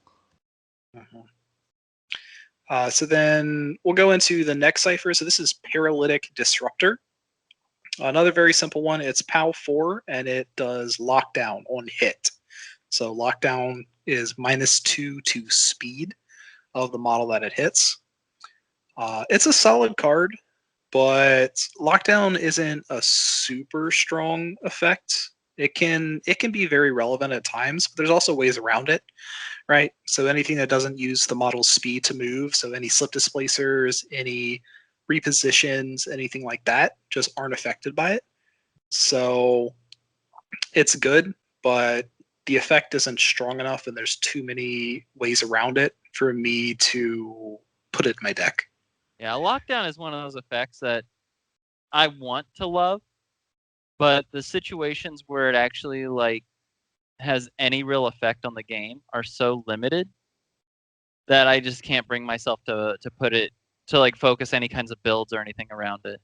D: So then we'll go into the next cipher. So this is Paralytic Disruptor. Another very simple one. It's POW 4 and it does lockdown on hit. So lockdown is -2 to speed of the model that it hits. It's a solid card, but lockdown isn't a super strong effect. It can be very relevant at times, but there's also ways around it, right? So anything that doesn't use the model's speed to move, so any slip displacers, any repositions, anything like that, just aren't affected by it. So it's good, but the effect isn't strong enough, and there's too many ways around it for me to put it in my deck.
C: Yeah, lockdown is one of those effects that I want to love, but the situations where it actually like has any real effect on the game are so limited that I just can't bring myself to put it to like focus any kinds of builds or anything around it.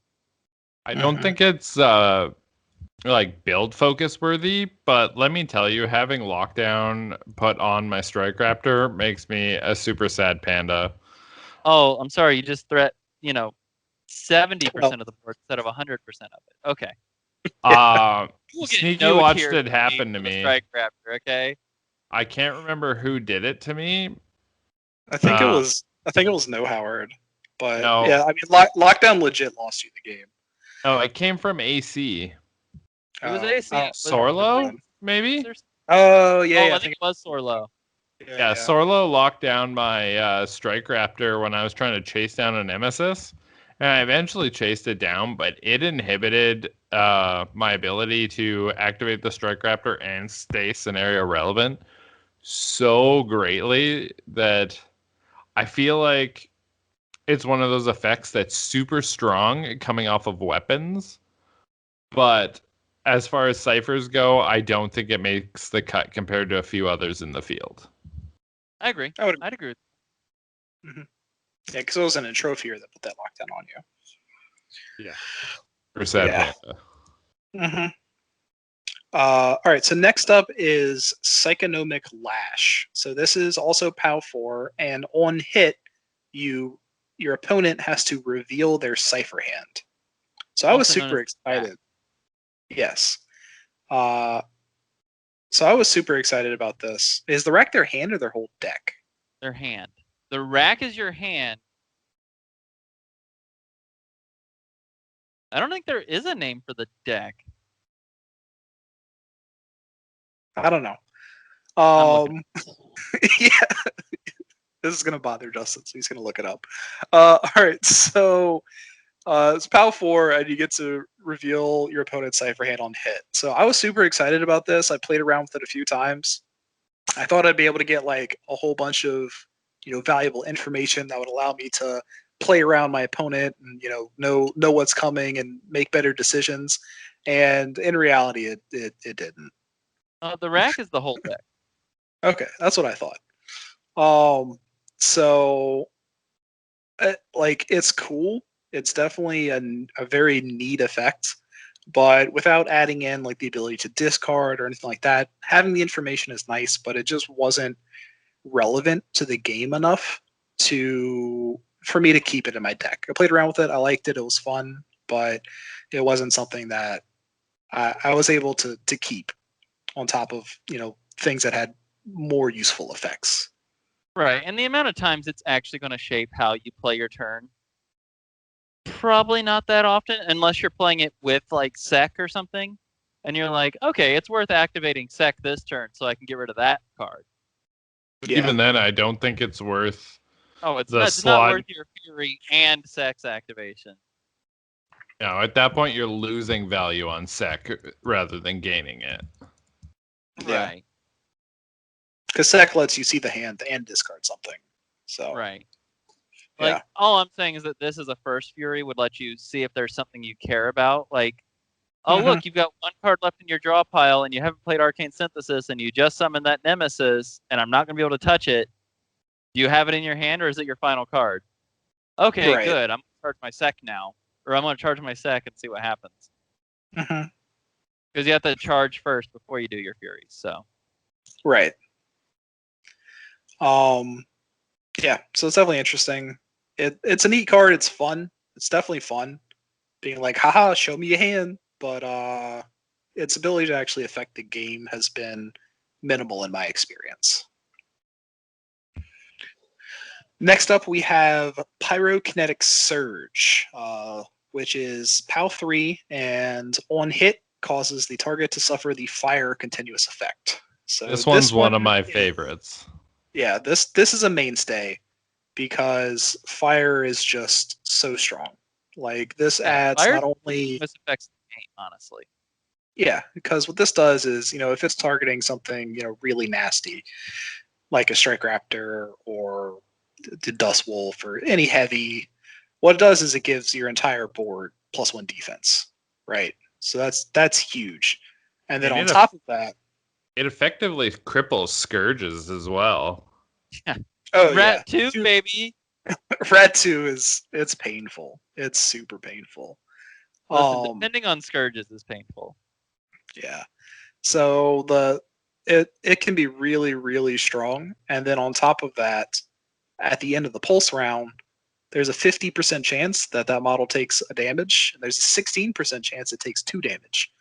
B: I don't think like build focus worthy, but let me tell you, having lockdown put on my Strike Raptor makes me a super sad panda.
C: Oh, I'm sorry. You just 70%
D: Well,
C: of the board instead of 100% of it. Okay. We'll get
B: Sneaky
C: no
B: watched
C: tier
B: it
C: from
B: happen to
C: for the
B: me.
C: Strike Raptor. Okay.
B: I can't remember who did it to me.
D: I think it was No Howard, but
B: No.
D: yeah, I mean, lockdown legit lost you the game.
B: Oh, it came from AC.
C: It was
D: Oh,
C: AC.
D: I
C: Was-
D: don't remember
B: Sorlo,
D: then.
B: maybe?
C: there's-
D: Oh yeah,
C: Oh,
D: yeah,
C: I think it was Sorlo.
B: Yeah, Sorlo locked down my Strike Raptor when I was trying to chase down a Nemesis. And I eventually chased it down, but it inhibited my ability to activate the Strike Raptor and stay scenario relevant so greatly that I feel like it's one of those effects that's super strong coming off of weapons. But as far as ciphers go, I don't think it makes the cut compared to a few others in the field.
C: I agree.
D: I would.
C: I'd agree.
D: Yeah, because it wasn't a trophy here that put that lockdown on you.
B: For sad
D: Yeah.
B: panda.
D: All right, so next up is Psychonomic Lash. So this is also POW 4, and on hit, your opponent has to reveal their cipher hand. So I was
C: Also known
D: super
C: as
D: excited. Yes. So I was super excited about this. Is the rack their hand or their whole deck?
C: Their hand. The rack is your hand. I don't think there is a name for the deck.
D: I don't know.
C: I'm looking.
D: Yeah, this is gonna bother Justin, so he's gonna look it up. All right, so it's POW 4, and you get to reveal your opponent's cipher hand on hit. So I was super excited about this. I played around with it a few times. I thought I'd be able to get like a whole bunch of valuable information that would allow me to play around my opponent and know what's coming and make better decisions. And in reality, it didn't.
C: The rack is the whole deck.
D: Okay, that's what I thought. So like it's cool. It's definitely a very neat effect, but without adding in like the ability to discard or anything like that, having the information is nice, but it just wasn't relevant to the game enough for me to keep it in my deck. I played around with it. I liked it. It was fun, but it wasn't something that I was able to keep on top of things that had more useful effects.
C: Right, and the amount of times it's actually going to shape how you play your turn. Probably not that often, unless you're playing it with like Sec or something, and you're like, okay, it's worth activating Sec this turn so I can get rid of that card.
B: But
D: Yeah.
B: even then, I don't think it's worth.
C: Oh, it's
B: The
C: not
B: slot-
C: worth your Fury and Sec's activation.
B: No, at that point, you're losing value on Sec rather than gaining it.
D: Yeah.
C: Right,
D: Because Sec lets you see the hand and discard something. So
C: right.
D: Yeah.
C: Like, all I'm saying is that this as a first Fury would let you see if there's something you care about. Like, oh,
D: Mhm.
C: look, you've got one card left in your draw pile and you haven't played Arcane Synthesis and you just summoned that Nemesis and I'm not going to be able to touch it. Do you have it in your hand or is it your final card? Okay,
D: Right.
C: good. I'm going to charge my Sec now. Or I'm going to charge my Sec and see what happens.
D: Mhm.
C: Because you have to charge first before you do your Furies. So,
D: Right. Yeah, so it's definitely interesting. It's a neat card. It's fun. It's definitely fun. Being like, haha, show me your hand. But its ability to actually affect the game has been minimal in my experience. Next up, we have Pyrokinetic Surge, which is POW 3, and on hit causes the target to suffer the fire continuous effect. So
B: This one's one of
D: one
B: my
D: is-
B: favorites.
D: Yeah, this is a mainstay because fire is just so strong. Like this adds
C: fire
D: not only
C: this affects the game, honestly.
D: yeah, because what this does is if it's targeting something really nasty, like a Strike Raptor or the Dust Wolf or any heavy, what it does is it gives your entire board +1 defense, right? So that's huge. And then
B: And
D: on
B: it
D: top of that,
B: It effectively cripples Scourges as well.
D: oh
C: Rat
D: yeah,
C: 2, baby.
D: Rat 2 it's painful. It's super painful.
C: Listen, depending on Scourges is painful.
D: Yeah. So it can be really, really strong. And then on top of that, at the end of the pulse round, there's a 50% chance that that model takes a damage, and there's a 16% chance it takes 2 damage.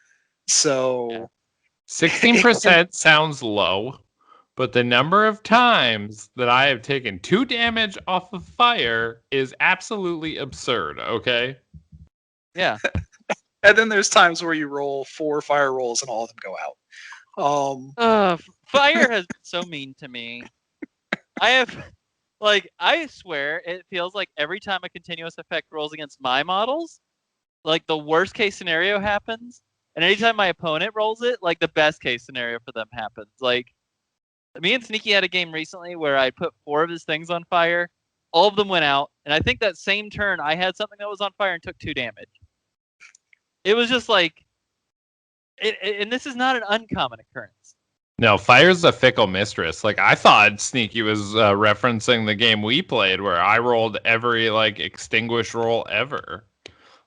D: So
B: 16% sounds low, but the number of times that I have taken 2 damage off of fire is absolutely absurd, okay?
C: Yeah.
D: and then there's times where you roll 4 fire rolls and all of them go out.
C: Fire has been so mean to me. I swear, it feels like every time a continuous effect rolls against my models, like the worst case scenario happens, and anytime my opponent rolls it, like the best case scenario for them happens. Like, me and Sneaky had a game recently where I put 4 of his things on fire, all of them went out, and I think that same turn I had something that was on fire and took 2 damage. It was just like, and this is not an uncommon occurrence.
B: No, fire's a fickle mistress. Like, I thought Sneaky was referencing the game we played where I rolled every, like, extinguish roll ever.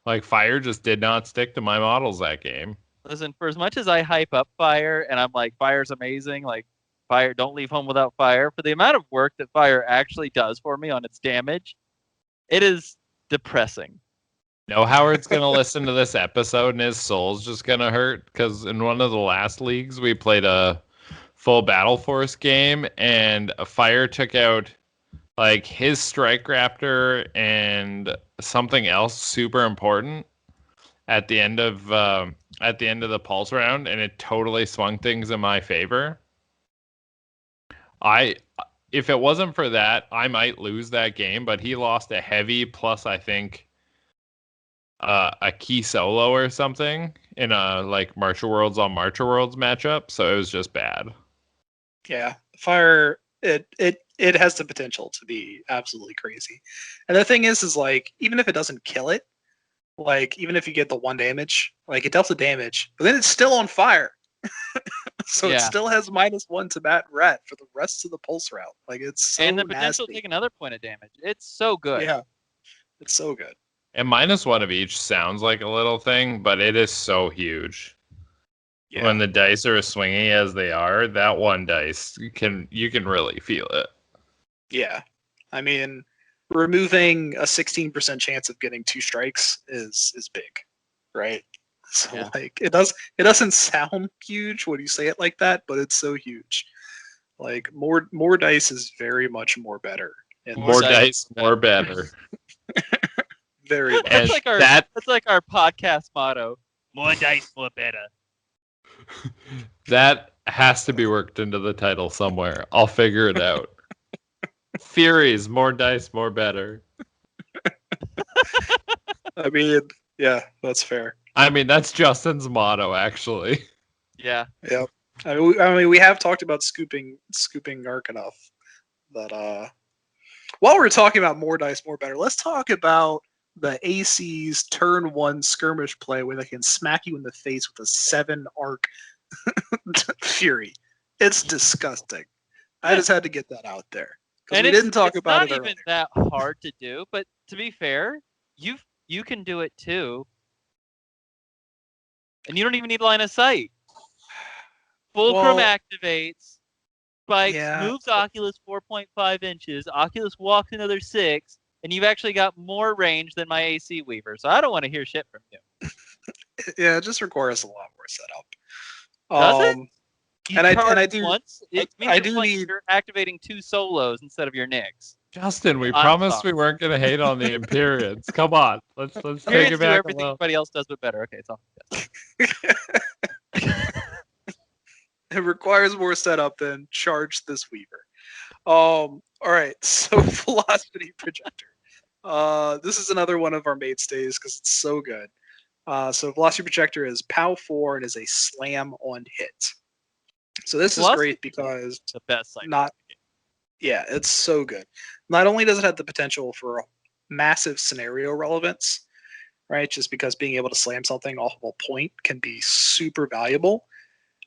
B: Like, fire just did not stick to my models that game.
C: Listen, for as much as I hype up fire and I'm like, fire's amazing, like, fire, don't leave home without fire, for the amount of work that fire actually does for me on its damage, it is depressing.
B: No, Howard's going to listen to this episode and his soul's just going to hurt because in one of the last leagues, we played a full Battle Force game and a fire took out like his Strike Raptor and something else super important at the end of the pulse round, and it totally swung things in my favor. If it wasn't for that, I might lose that game, but he lost a heavy plus I think a key solo or something in a like Marcher Worlds on Marcher Worlds matchup, so it was just bad.
D: Yeah, fire it has the potential to be absolutely crazy. And the thing is like even if it doesn't kill it, like even if you get the 1 damage, like it deals the damage, but then it's still on fire. So it
C: Yeah.
D: still has -1 to bat rat for the rest of the pulse route. Like it's so
C: And the potential to
D: nasty.
C: take another point of damage. It's so good.
D: Yeah, it's so good.
B: And -1 of each sounds like a little thing, but it is so huge.
D: Yeah.
B: When the dice are as swingy as they are, that one dice you can really feel it.
D: Yeah. I mean, removing a 16% chance of getting 2 strikes is big, right? So
C: Yeah.
D: like it doesn't sound huge when you say it like that, but it's so huge. Like more dice is very much more better. And
B: More dice, more better.
D: very much.
B: And
C: That's like our podcast motto. More dice, more better.
B: That has to be worked into the title somewhere. I'll figure it out. Furies, more dice, more better.
D: I mean, yeah, that's fair.
B: I mean, that's Justin's motto, actually.
C: Yeah.
D: Yep. I mean, we have talked about scooping arc enough. But while we're talking about more dice, more better, let's talk about the AC's turn 1 skirmish play where they can smack you in the face with a 7 arc Fury. It's disgusting. I just had to get that out there because we didn't talk about it
C: It's not
D: earlier.
C: even that hard to do, but to be fair, you can do it too, and you don't even need line of sight. Fulcrum activates, spikes, moves Oculus 4.5 inches. Oculus walks another 6, and you've actually got more range than my AC Weaver. So I don't want to hear shit from you.
D: Yeah, it just requires a lot more setup.
C: Does it?
D: And I do.
C: Once. It means
D: I do
C: like
D: need.
C: you're activating 2 solos instead of your Nicks.
B: Justin, we
C: I'm
B: promised
C: sorry.
B: we weren't going to hate on the Empyreans. Come on, let's take
C: Experience
B: it
C: do
B: back a
C: everything
B: little.
C: everybody else does, but better. Okay, it's all.
D: It requires more setup than charge this Weaver. All right, so Velocity Projector. This is another one of our mainstays because it's so good. So Velocity Projector is POW 4 and is a slam on hit. So this is great because
C: the best site.
D: Yeah, it's so good. Not only does it have the potential for massive scenario relevance, right? Just because being able to slam something off of a point can be super valuable,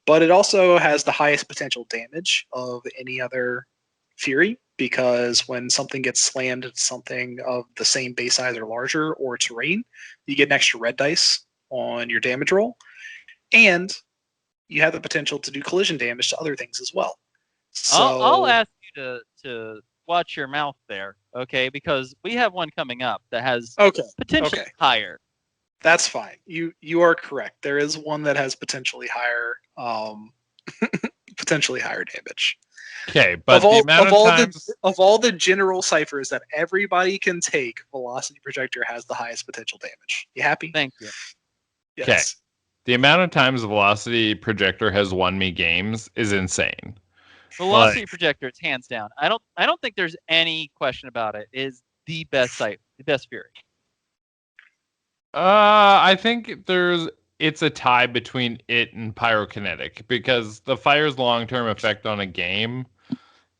D: but it also has the highest potential damage of any other Fury because when something gets slammed into something of the same base size or larger or terrain, you get an extra red dice on your damage roll. And you have the potential to do collision damage to other things as well. So
C: I'll ask you to watch your mouth there, okay? Because we have one coming up that has potentially higher.
D: That's fine. You are correct. There is one that has potentially higher damage.
B: Okay, but the amount of times
D: of all the general ciphers that everybody can take, Velocity Projector has the highest potential damage. You happy?
C: Thank you.
D: Yes.
B: Okay. The amount of times Velocity Projector has won me games is insane.
C: Velocity Projector, it's hands down. I don't think there's any question about it. Is the best Fury.
B: I think it's a tie between it and Pyrokinetic because the fire's long-term effect on a game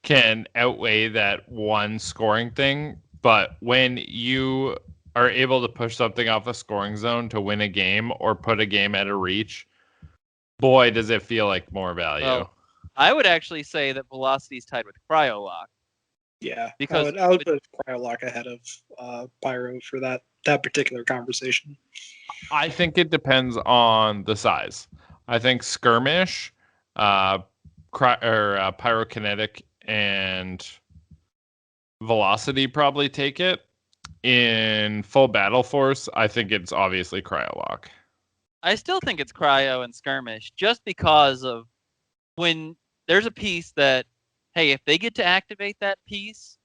B: can outweigh that one scoring thing. But when you are able to push something off a scoring zone to win a game or put a game at a reach, boy, does it feel like more value.
C: Well, I would actually say that Velocity is tied with Cryo Lock.
D: Yeah,
C: because
D: I would put Cryo Lock ahead of Pyro for that particular conversation.
B: I think it depends on the size. I think Skirmish, Pyrokinetic, and Velocity probably take it. In Full Battle Force, I think it's obviously Cryo Lock.
C: I still think it's Cryo and Skirmish just because of when there's a piece that, hey, if they get to activate that piece,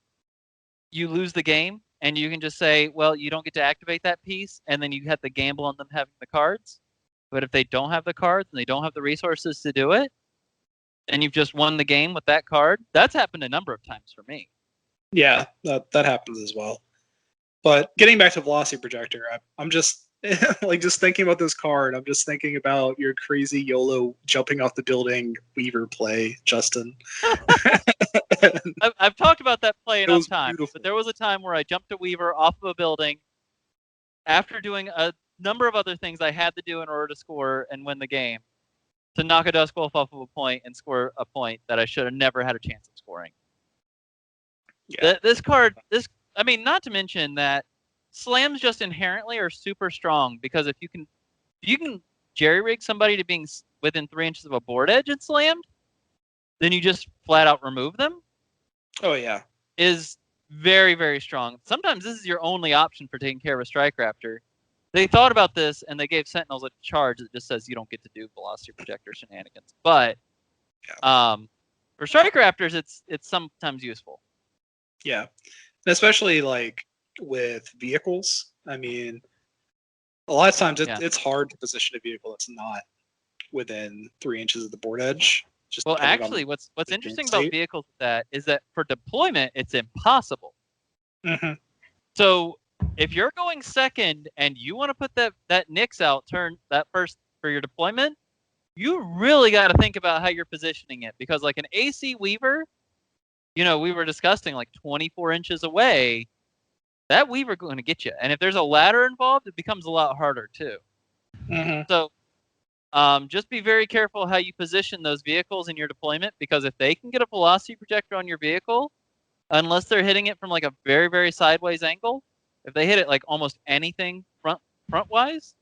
C: you lose the game. And you can just say, well, you don't get to activate that piece, and then you have to gamble on them having the cards. But if they don't have the cards and they don't have the resources to do it, and you've just won the game with that card, that's happened a number of times for me.
D: Yeah, that happens as well. But getting back to Velocity Projector, I'm just just thinking about this card. I'm just thinking about your crazy YOLO jumping off the building Weaver play, Justin.
C: I've talked about that play enough times,
D: beautiful.
C: but there was a time where I jumped a Weaver off of a building after doing a number of other things I had to do in order to score and win the game, to knock a Dusk Wolf off of a point and score a point that I should have never had a chance of scoring.
D: Yeah.
C: This card, not to mention that slams just inherently are super strong, because if you can jerry-rig somebody to being within 3 inches of a board edge and slammed, then you just flat out remove them.
D: Oh yeah,
C: is very, very strong. Sometimes this is your only option for taking care of a Strike Raptor. They thought about this and they gave Sentinels a charge that just says you don't get to do Velocity Projector shenanigans. But for Strike Raptors, it's sometimes useful.
D: Yeah, and especially like with vehicles. I mean, a lot of times it's hard to position a vehicle that's not within 3 inches of the board edge.
C: Well, actually, what's interesting about vehicles with that is that for deployment, it's impossible.
D: Mm-hmm.
C: So if you're going second and you want to put that Nix out, turn that first for your deployment, you really got to think about how you're positioning it, because like an AC Weaver, we were discussing like 24 inches away, that Weaver going to get you. And if there's a ladder involved, it becomes a lot harder too.
D: Mm-hmm.
C: So just be very careful how you position those vehicles in your deployment, because if they can get a Velocity Projector on your vehicle, unless they're hitting it from like a very, very sideways angle, if they hit it like almost anything front-wise,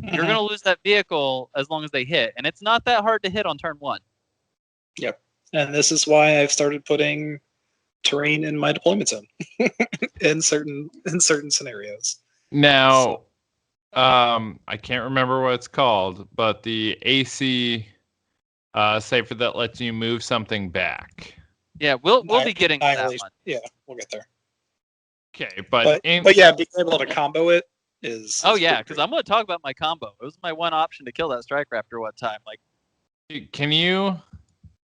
C: you're going to lose that vehicle as long as they hit. And it's not that hard to hit on turn 1.
D: Yep. And this is why I've started putting terrain in my deployment zone in certain scenarios.
B: Now, I can't remember what it's called, but the AC cipher that lets you move something back.
C: Yeah, we'll be getting to that one.
D: Yeah, we'll get there.
B: Okay,
D: but yeah, being able to combo it is.
C: Oh yeah, because I'm going to talk about my combo. It was my one option to kill that Strike Raptor one time. Like,
B: can you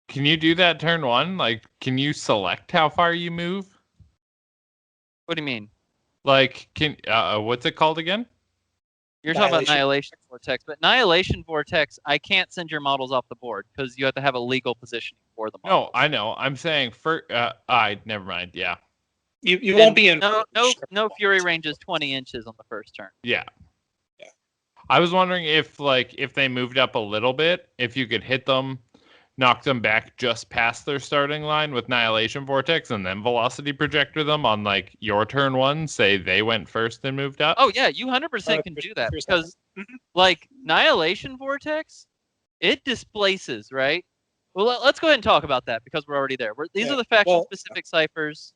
B: do that turn 1? Like, can you select how far you move?
C: What do you mean?
B: Like, what's it called again?
C: You're talking about Annihilation Vortex, but Annihilation Vortex, I can't send your models off the board because you have to have a legal positioning for the models.
B: No, I know. I'm saying never mind. Yeah.
D: You won't be in.
C: No Fury range is 20 inches on the first turn.
B: Yeah. I was wondering if they moved up a little bit, if you could hit them, knock them back just past their starting line with Annihilation Vortex, and then Velocity Projector them on like your turn 1. Say they went first and moved up.
C: Oh yeah, you 100% can do that, because like Annihilation Vortex, It displaces, right? Well, let's go ahead and talk about that because we're already there. These are the faction-specific ciphers.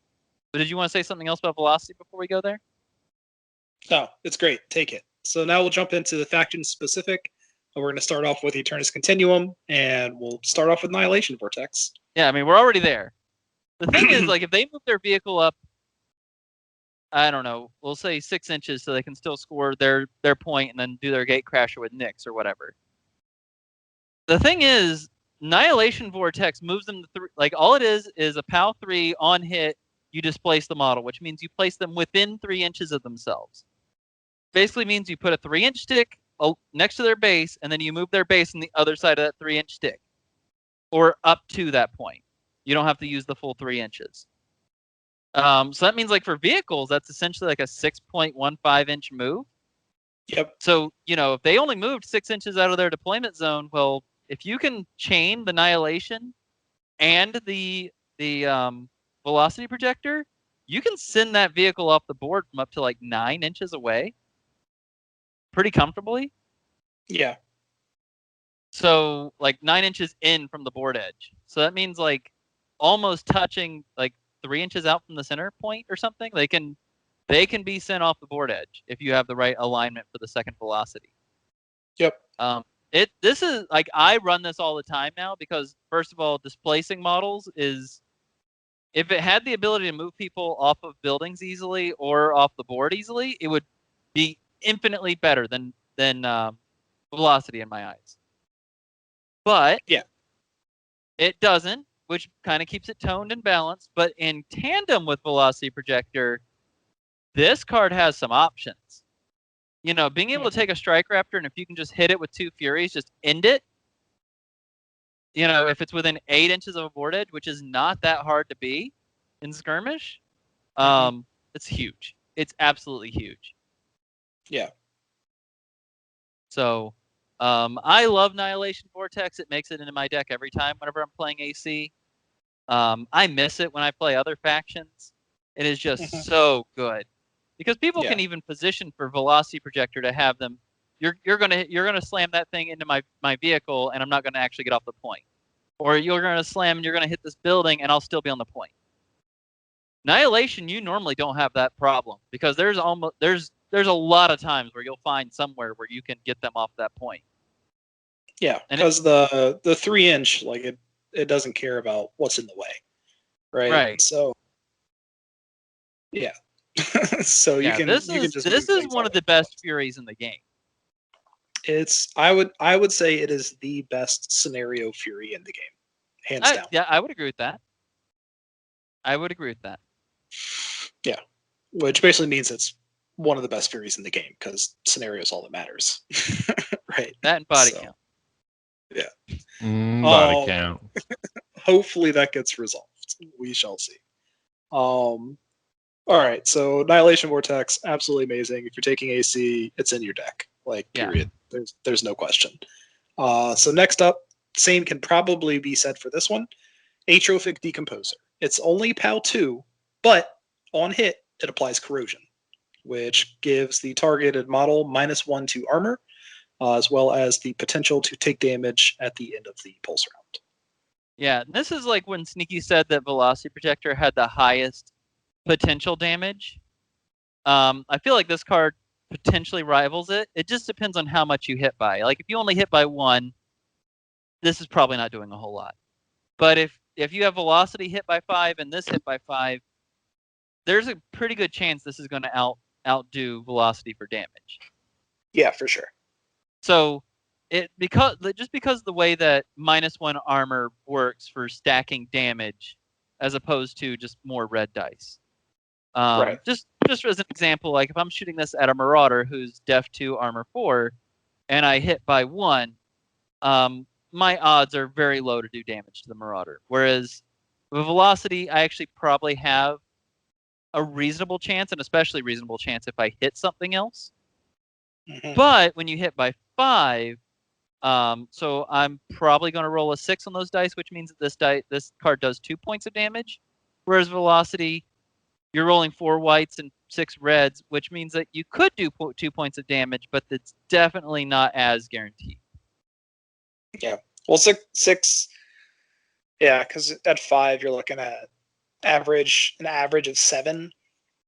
C: But did you want to say something else about velocity before we go there?
D: No, it's great. Take it. So now we'll jump into the faction specific. We're going to start off with Eternus Continuum, and we'll start off with Annihilation Vortex.
C: Yeah, I mean, we're already there. The thing is, like, if they move their vehicle up, I don't know, we'll say 6 inches so they can still score their point and then do their gate crasher with Nyx or whatever. The thing is, Annihilation Vortex moves them to like, all it is a POW 3 on hit, you displace the model, which means you place them within 3 inches of themselves. Basically means you put a 3-inch stick next to their base, and then you move their base on the other side of that 3-inch stick, or up to that point. You don't have to use the full 3 inches. So that means, like, for vehicles, that's essentially like a 6.15-inch move.
D: Yep.
C: So, you know, if they only moved 6 inches out of their deployment zone, well, if you can chain the Annihilation and the velocity projector, you can send that vehicle off the board from up to like 9 inches away pretty comfortably.
D: Yeah.
C: So like 9 inches in from the board edge. So that means like almost touching like 3 inches out from the center point or something. They can be sent off the board edge if you have the right alignment for the second velocity.
D: Yep.
C: This is like, I run this all the time now because, first of all, displacing models is, if it had the ability to move people off of buildings easily or off the board easily, it would be infinitely better than velocity in my eyes. But
D: yeah,
C: it doesn't, which kind of keeps it toned and balanced. But in tandem with velocity projector, this card has some options. You know, being able to take a Strike Raptor, and if you can just hit it with 2 Furies, just end it. You know, if it's within 8 inches of a board edge, which is not that hard to be in skirmish, it's huge. It's absolutely huge.
D: Yeah.
C: So, I love Annihilation Vortex. It makes it into my deck every time whenever I'm playing AC. I miss it when I play other factions. It is just so good. Because people can even position for velocity projector to have them. You're gonna slam that thing into my vehicle, and I'm not gonna actually get off the point. Or you're gonna slam and you're gonna hit this building, and I'll still be on the point. Annihilation, you normally don't have that problem because there's a lot of times where you'll find somewhere where you can get them off that point.
D: Yeah, because the 3-inch, like, it doesn't care about what's in the way, right?
C: Right.
D: So yeah. So you can just
C: this is one of the best Furies in the game.
D: I would say it is the best scenario Fury in the game, hands down.
C: Yeah, I would agree with that.
D: Yeah, which basically means it's one of the best Furies in the game because scenario is all that matters, right?
C: That and body count.
D: Yeah.
B: Body count.
D: Hopefully that gets resolved. We shall see. All right, so Annihilation Vortex, absolutely amazing. If you're taking AC, it's in your deck. Like, period. Yeah. There's no question. So next up, same can probably be said for this one. Atrophic Decomposer. It's only POW 2, but on hit, it applies Corrosion, which gives the targeted model -1 to armor, as well as the potential to take damage at the end of the pulse round.
C: Yeah, this is like when Sneaky said that Velocity Projector had the highest potential damage. I feel like this card potentially rivals it. It just depends on how much you hit by. Like, if you only hit by 1, this is probably not doing a whole lot. But if you have Velocity hit by 5 and this hit by 5, there's a pretty good chance this is going to outdo Velocity for damage.
D: Yeah, for sure.
C: So because the way that -1 armor works for stacking damage, as opposed to just more red dice.
D: Right.
C: Just as an example, like if I'm shooting this at a Marauder who's Def 2 Armor 4, and I hit by 1, my odds are very low to do damage to the Marauder. Whereas with Velocity, I actually probably have a reasonable chance, and especially reasonable chance if I hit something else. But when you hit by 5, so I'm probably going to roll a 6 on those dice, which means that this card does 2 points of damage. Whereas Velocity, you're rolling 4 whites and 6 reds, which means that you could do 2 points of damage, but it's definitely not as guaranteed.
D: Well, six. Yeah, because at 5 you're looking at an average of 7,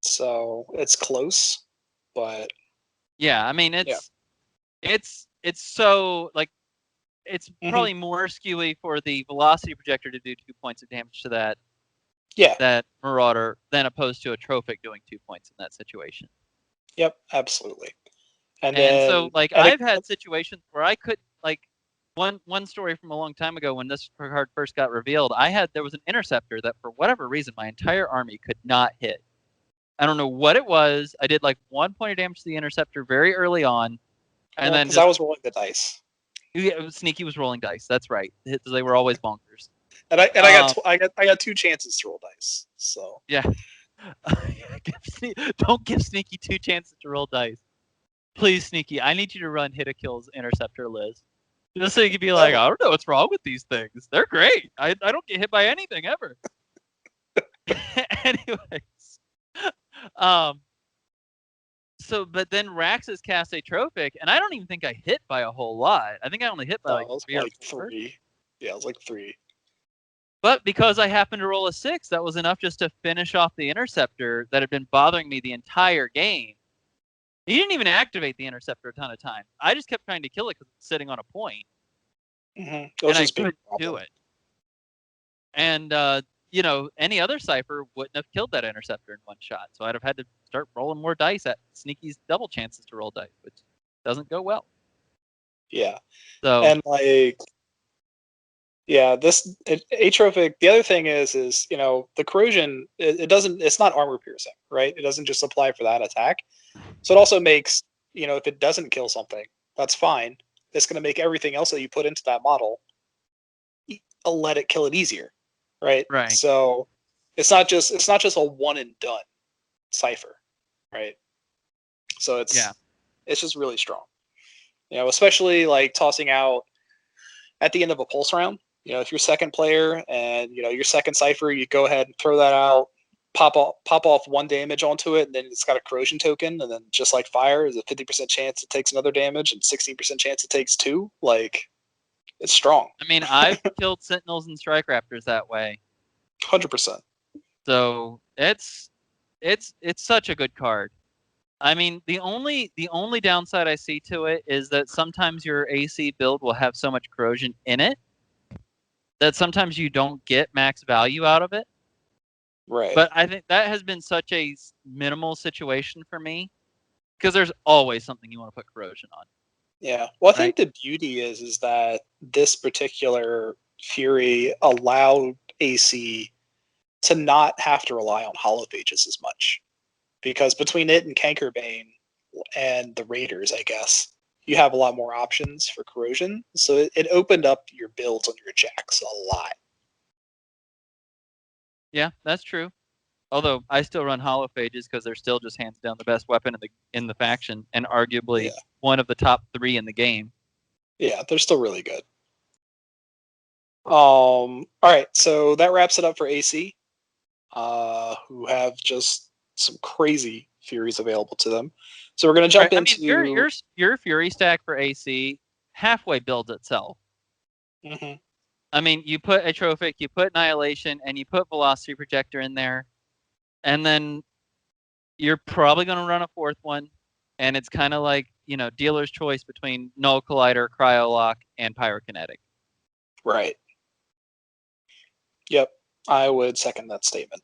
D: so it's close. But
C: Yeah, I mean
D: Yeah.
C: it's so like it's
D: Mhm.
C: probably more skewy for the velocity projector to do 2 points of damage to
D: Yeah,
C: that Marauder than opposed to a Trophic doing 2 points in that situation.
D: yep, absolutely. And
C: And
D: then
C: so like
D: and
C: I've had situations where I could like one story from a long time ago when this card first got revealed, there was an interceptor that for whatever reason my entire army could not hit. I don't know what it was. I did like 1 point of damage to the interceptor very early on, and then
D: because I was rolling the dice,
C: Sneaky was rolling dice. That's right. They were always bonkers.
D: and I
C: Um,
D: I got 2 chances to roll dice. So
C: Yeah. Don't give Sneaky 2 chances to roll dice. Please, Sneaky, I need you to run Hit a Kill's Interceptor list. Just so you can be like, I don't know what's wrong with these things. They're great. I don't get hit by anything ever. Anyways. But then Raxus cast a Trophic, and I don't even think I hit by a whole lot. I think I only hit by
D: it was
C: 3 or
D: like
C: 4.
D: 3. Yeah, it was like 3.
C: But because I happened to roll a 6, that was enough just to finish off the Interceptor that had been bothering me the entire game. He didn't even activate the Interceptor a ton of times. I just kept trying to kill it because it's sitting on a point, and I couldn't do it. And any other Cypher wouldn't have killed that Interceptor in one shot. So I'd have had to start rolling more dice at Sneaky's double chances to roll dice, which doesn't go well.
D: Yeah.
C: So
D: And like, yeah, atrophic. The other thing is the corrosion. It's not armor piercing, right? It doesn't just apply for that attack. So it also makes if it doesn't kill something, that's fine. It's going to make everything else that you put into that model let it kill it easier, right?
C: Right.
D: So it's not just a one and done cipher, right? So it's just really strong. Especially like tossing out at the end of a pulse round. If you're second player and your second cipher, you go ahead and throw that out, pop off 1 damage onto it, and then it's got a corrosion token, and then just like fire, there's a 50% chance it takes another damage and 16% chance it takes 2. Like, it's strong.
C: I mean, I've killed Sentinels and Strike Raptors that way.
D: 100%.
C: So it's such a good card. I mean, the only downside I see to it is that sometimes your AC build will have so much corrosion in it that sometimes you don't get max value out of it.
D: Right.
C: But I think that has been such a minimal situation for me because there's always something you want to put corrosion on.
D: Yeah. Well, I think the beauty is that this particular Fury allowed AC to not have to rely on holophages as much. Because between it and Cankerbane and the Raiders, I guess, you have a lot more options for corrosion. So it opened up your builds on your jacks a lot.
C: Yeah, that's true. Although I still run holophages because they're still just hands down the best weapon in the faction and arguably one of the top 3 in the game.
D: Yeah, they're still really good. All right, so that wraps it up for AC, who have just some crazy Furies available to them. So we're going to jump into
C: your Fury stack for AC halfway builds itself.
D: Mm-hmm.
C: I mean, you put Atrophic, you put Annihilation, and you put Velocity Projector in there, and then you're probably going to run a 4th one, and it's kind of like dealer's choice between Null Collider, Cryolock, and Pyrokinetic.
D: Right. Yep, I would second that statement.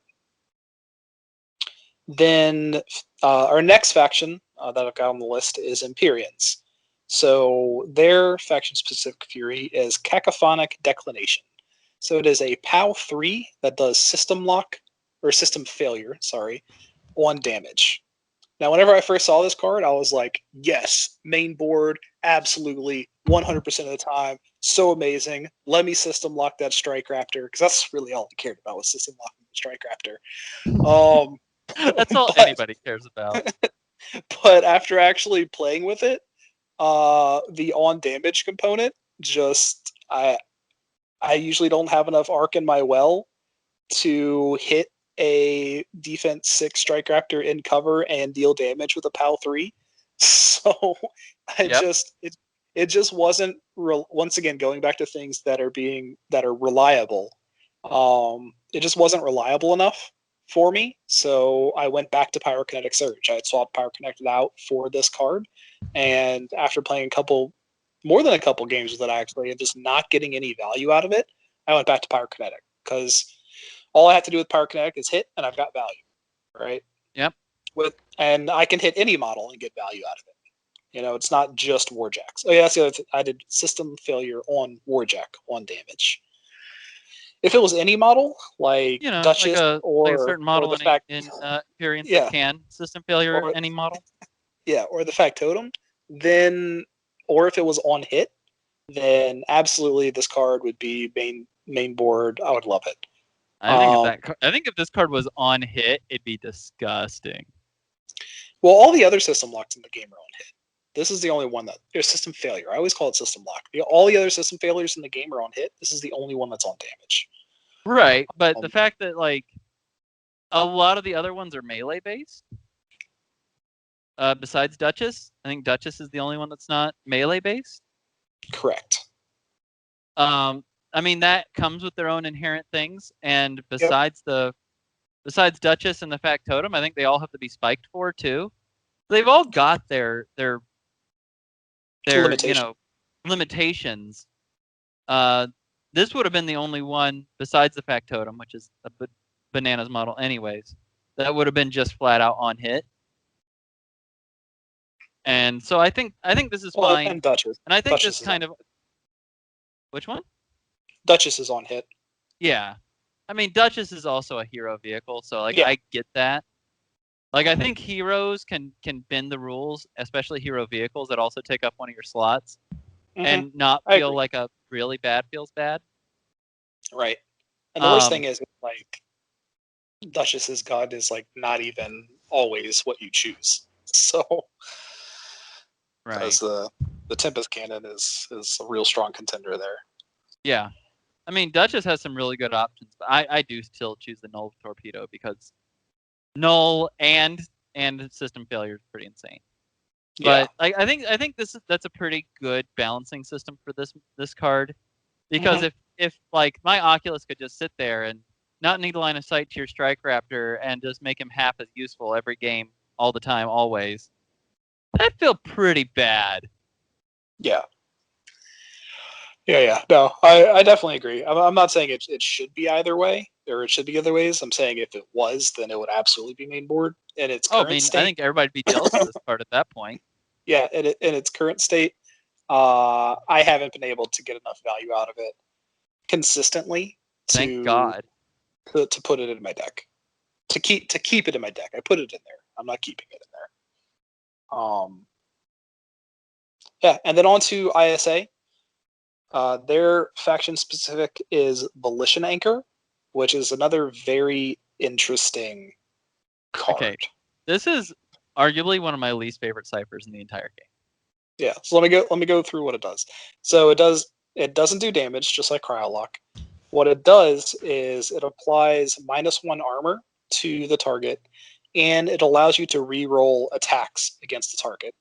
D: Then our next faction that I've got on the list is Empyreans. So their faction-specific Fury is Cacophonic Declination. So it is a POW 3 that does system failure, on damage. Now, whenever I first saw this card, I was like, yes, main board, absolutely, 100% of the time, so amazing. Let me system lock that Strike Raptor, because that's really all I cared about was system locking the Strike Raptor.
C: That's all anybody cares about.
D: But after actually playing with it, the on damage component, just I usually don't have enough arc in my well to hit a defense 6 Strike Raptor in cover and deal damage with a POW 3. So it just wasn't once again, going back to things that are reliable, it just wasn't reliable enough for me. So I went back to Pyrokinetic Surge. I had swapped Pyrokinetic out for this card, and after playing more than a couple games with it actually, and just not getting any value out of it, I went back to Pyrokinetic because all I have to do with Pyrokinetic is hit, and I've got value, right?
C: Yep.
D: And I can hit any model and get value out of it. It's not just Warjacks. Oh yeah, that's the other thing. I did system failure on Warjack, 1 damage. If it was any model, like Duchess
C: like a certain model
D: or the fact,
C: in Furies
D: yeah,
C: that can system failure
D: or,
C: any model.
D: yeah, or the factotum, then, or if it was on hit, then absolutely this card would be main board. I would love it.
C: I think if this card was on hit, it'd be disgusting.
D: Well, all the other system locks in the game are on hit. This is the only one that there's system failure. I always call it system lock. All the other system failures in the game are on hit. This is the only one that's on damage.
C: Right, but the fact that like a lot of the other ones are melee based. Besides Duchess, I think Duchess is the only one that's not melee based.
D: Correct.
C: I mean that comes with their own inherent things, and besides Duchess and the Factotum, I think they all have to be spiked for too. They've all got their limitations. This would have been the only one besides the Factotum, which is a bananas model anyways, that would have been just flat out on hit. And so I think this is fine.
D: And Duchess.
C: And I think
D: Duchess
C: this kind of which one?
D: Duchess is on hit.
C: Yeah. I mean Duchess is also a hero vehicle, so like
D: yeah.
C: I get that. Like I think heroes can bend the rules, especially hero vehicles that also take up one of your slots, and not feel like a really bad feels bad.
D: Right. And the worst thing is like Duchess's god is like not even always what you choose. So
C: right.
D: Because the Tempest Cannon is a real strong contender there.
C: Yeah. I mean Duchess has some really good options, but I do still choose the Null Torpedo because Null and system failure is pretty insane. But yeah. I think that's a pretty good balancing system for this card, because if like my Oculus could just sit there and not need a line of sight to your Strike Raptor and just make him half as useful every game, all the time, always, that'd feel pretty bad.
D: Yeah. Yeah. No, I definitely agree. I'm not saying it should be either way, or it should be other ways. I'm saying if it was, then it would absolutely be main board in its current state.
C: I think everybody'd be jealous of this card at that point.
D: Yeah, in its current state, I haven't been able to get enough value out of it consistently
C: Thank God.
D: to put it in my deck. To keep it in my deck. I put it in there. I'm not keeping it in there. Yeah, and then on to ISA. Their faction specific is Volition Anchor, which is another very interesting card.
C: Okay, this is arguably one of my least favorite ciphers in the entire game.
D: Yeah, so let me go through what it does. So it doesn't do damage, just like Cryolock. What it does is it applies -1 armor to the target, and it allows you to re-roll attacks against the target.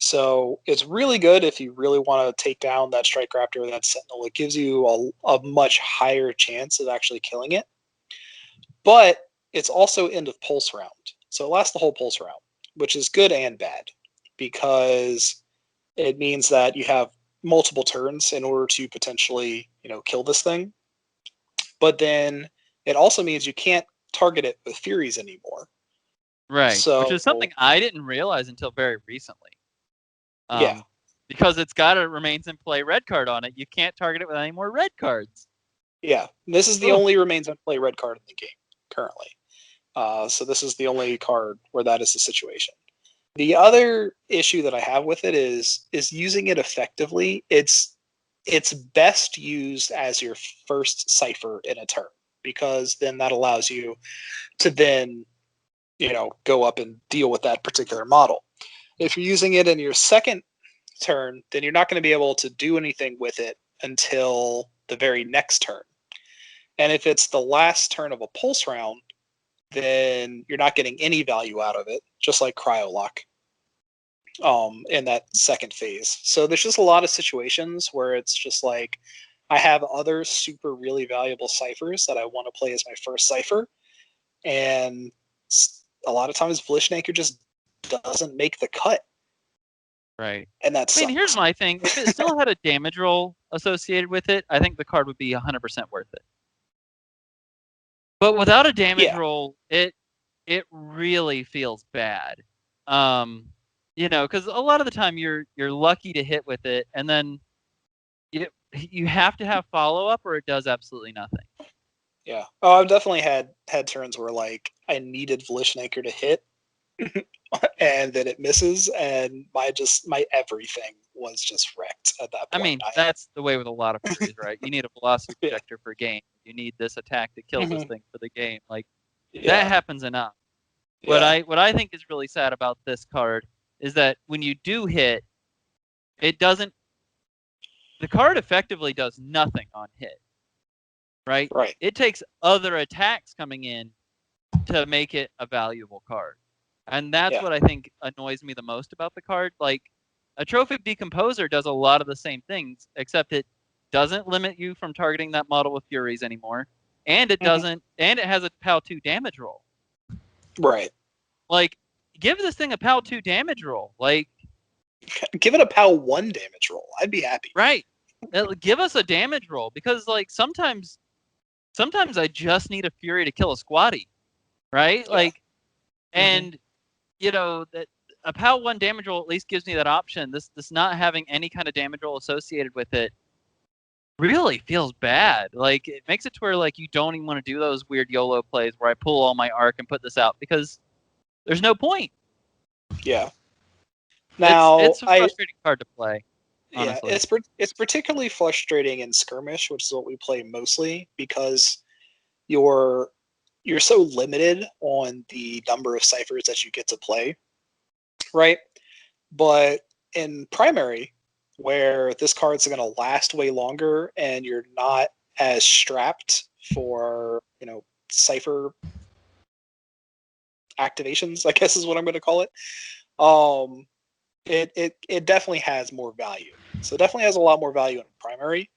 D: So it's really good if you really want to take down that Strike Raptor or that Sentinel. It gives you a much higher chance of actually killing it. But it's also end of pulse round. So it lasts the whole pulse round, which is good and bad, because it means that you have multiple turns in order to potentially, kill this thing. But then it also means you can't target it with Furies anymore.
C: Right.
D: So,
C: which is something I didn't realize until very recently.
D: Yeah.
C: Because it's got a remains in play red card on it. You can't target it with any more red cards.
D: Yeah. This is the only remains in play red card in the game currently. So this is the only card where that is the situation. The other issue that I have with it is using it effectively. It's best used as your first cipher in a turn, because then that allows you to then, go up and deal with that particular model. If you're using it in your second turn, then you're not going to be able to do anything with it until the very next turn. And if it's the last turn of a pulse round, then you're not getting any value out of it, just like Cryolock. in that second phase. So there's just a lot of situations where it's just like I have other super really valuable ciphers that I want to play as my first cipher, and a lot of times Vlishnaker just doesn't make the cut,
C: Right.
D: and that's.
C: I mean, here's my thing. If it still had a damage roll associated with it, I think the card would be 100% worth it. But without a damage roll, it really feels bad. Because a lot of the time you're lucky to hit with it, and then you have to have follow up, or it does absolutely nothing.
D: Yeah. Oh, I've definitely had turns where like I needed Vlishnaker to hit, and then it misses, and my everything was just wrecked at that point.
C: I mean, that's the way with a lot of Furies, right? You need a velocity projector for game. You need this attack to kill this thing for the game. Like that happens enough. What I think is really sad about this card is that when you do hit, it doesn't. The card effectively does nothing on hit. Right?
D: Right.
C: It takes other attacks coming in to make it a valuable card. And that's what I think annoys me the most about the card. Like, a Trophic Decomposer does a lot of the same things, except it doesn't limit you from targeting that model with Furies anymore. And it doesn't, and it has a POW 2 damage roll.
D: Right.
C: Like, give this thing a POW 2 damage roll. Like,
D: give it a POW 1 damage roll. I'd be happy.
C: Right. Give us a damage roll, because, like, sometimes I just need a Fury to kill a squatty, right?
D: Yeah.
C: Like, and that a POW 1 damage roll at least gives me that option. This not having any kind of damage roll associated with it really feels bad. Like, it makes it to where like you don't even want to do those weird YOLO plays where I pull all my arc and put this out, because there's no point.
D: Yeah. Now
C: it's a frustrating card to play. Honestly.
D: Yeah, it's particularly frustrating in skirmish, which is what we play mostly, because you're so limited on the number of ciphers that you get to play, right? But in primary, where this card's going to last way longer and you're not as strapped for cipher activations, I guess is what I'm going to call it. It definitely has more value. So it definitely has a lot more value in primary,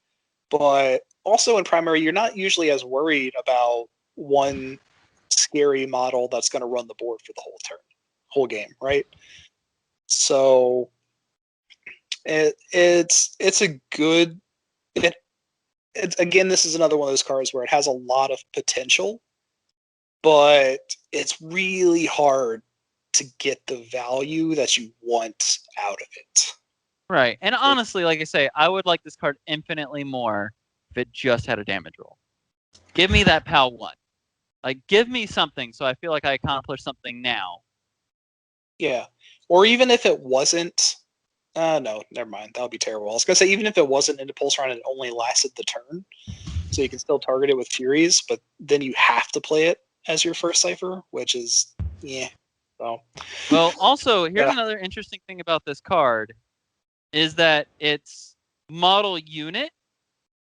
D: but also in primary, you're not usually as worried about one scary model that's going to run the board for the whole game, right? So it's a good. Again, this is another one of those cards where it has a lot of potential, but it's really hard to get the value that you want out of it.
C: Right. And honestly, like I say, I would like this card infinitely more if it just had a damage roll. Give me that POW 1. Like, give me something so I feel like I accomplished something now.
D: Yeah. Or even if it wasn't... no, never mind. That would be terrible. I was going to say, even if it wasn't into Pulse Run and it only lasted the turn, so you can still target it with Furies, but then you have to play it as your first cipher, which is... yeah. So.
C: Well, also, here's another interesting thing about this card, is that it's model unit,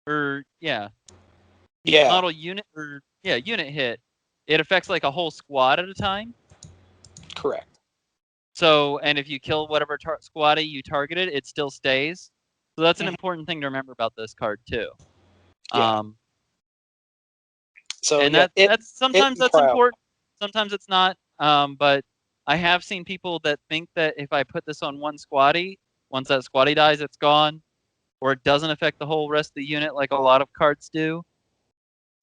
C: model unit, unit hit. It affects like a whole squad at a time.
D: Correct.
C: So, and if you kill whatever squatty you targeted, it still stays. So that's an important thing to remember about this card too.
D: Yeah. So
C: and that's sometimes that's important, sometimes it's not. But I have seen people that think that if I put this on one squatty, once that squatty dies, it's gone, or it doesn't affect the whole rest of the unit like a lot of cards do.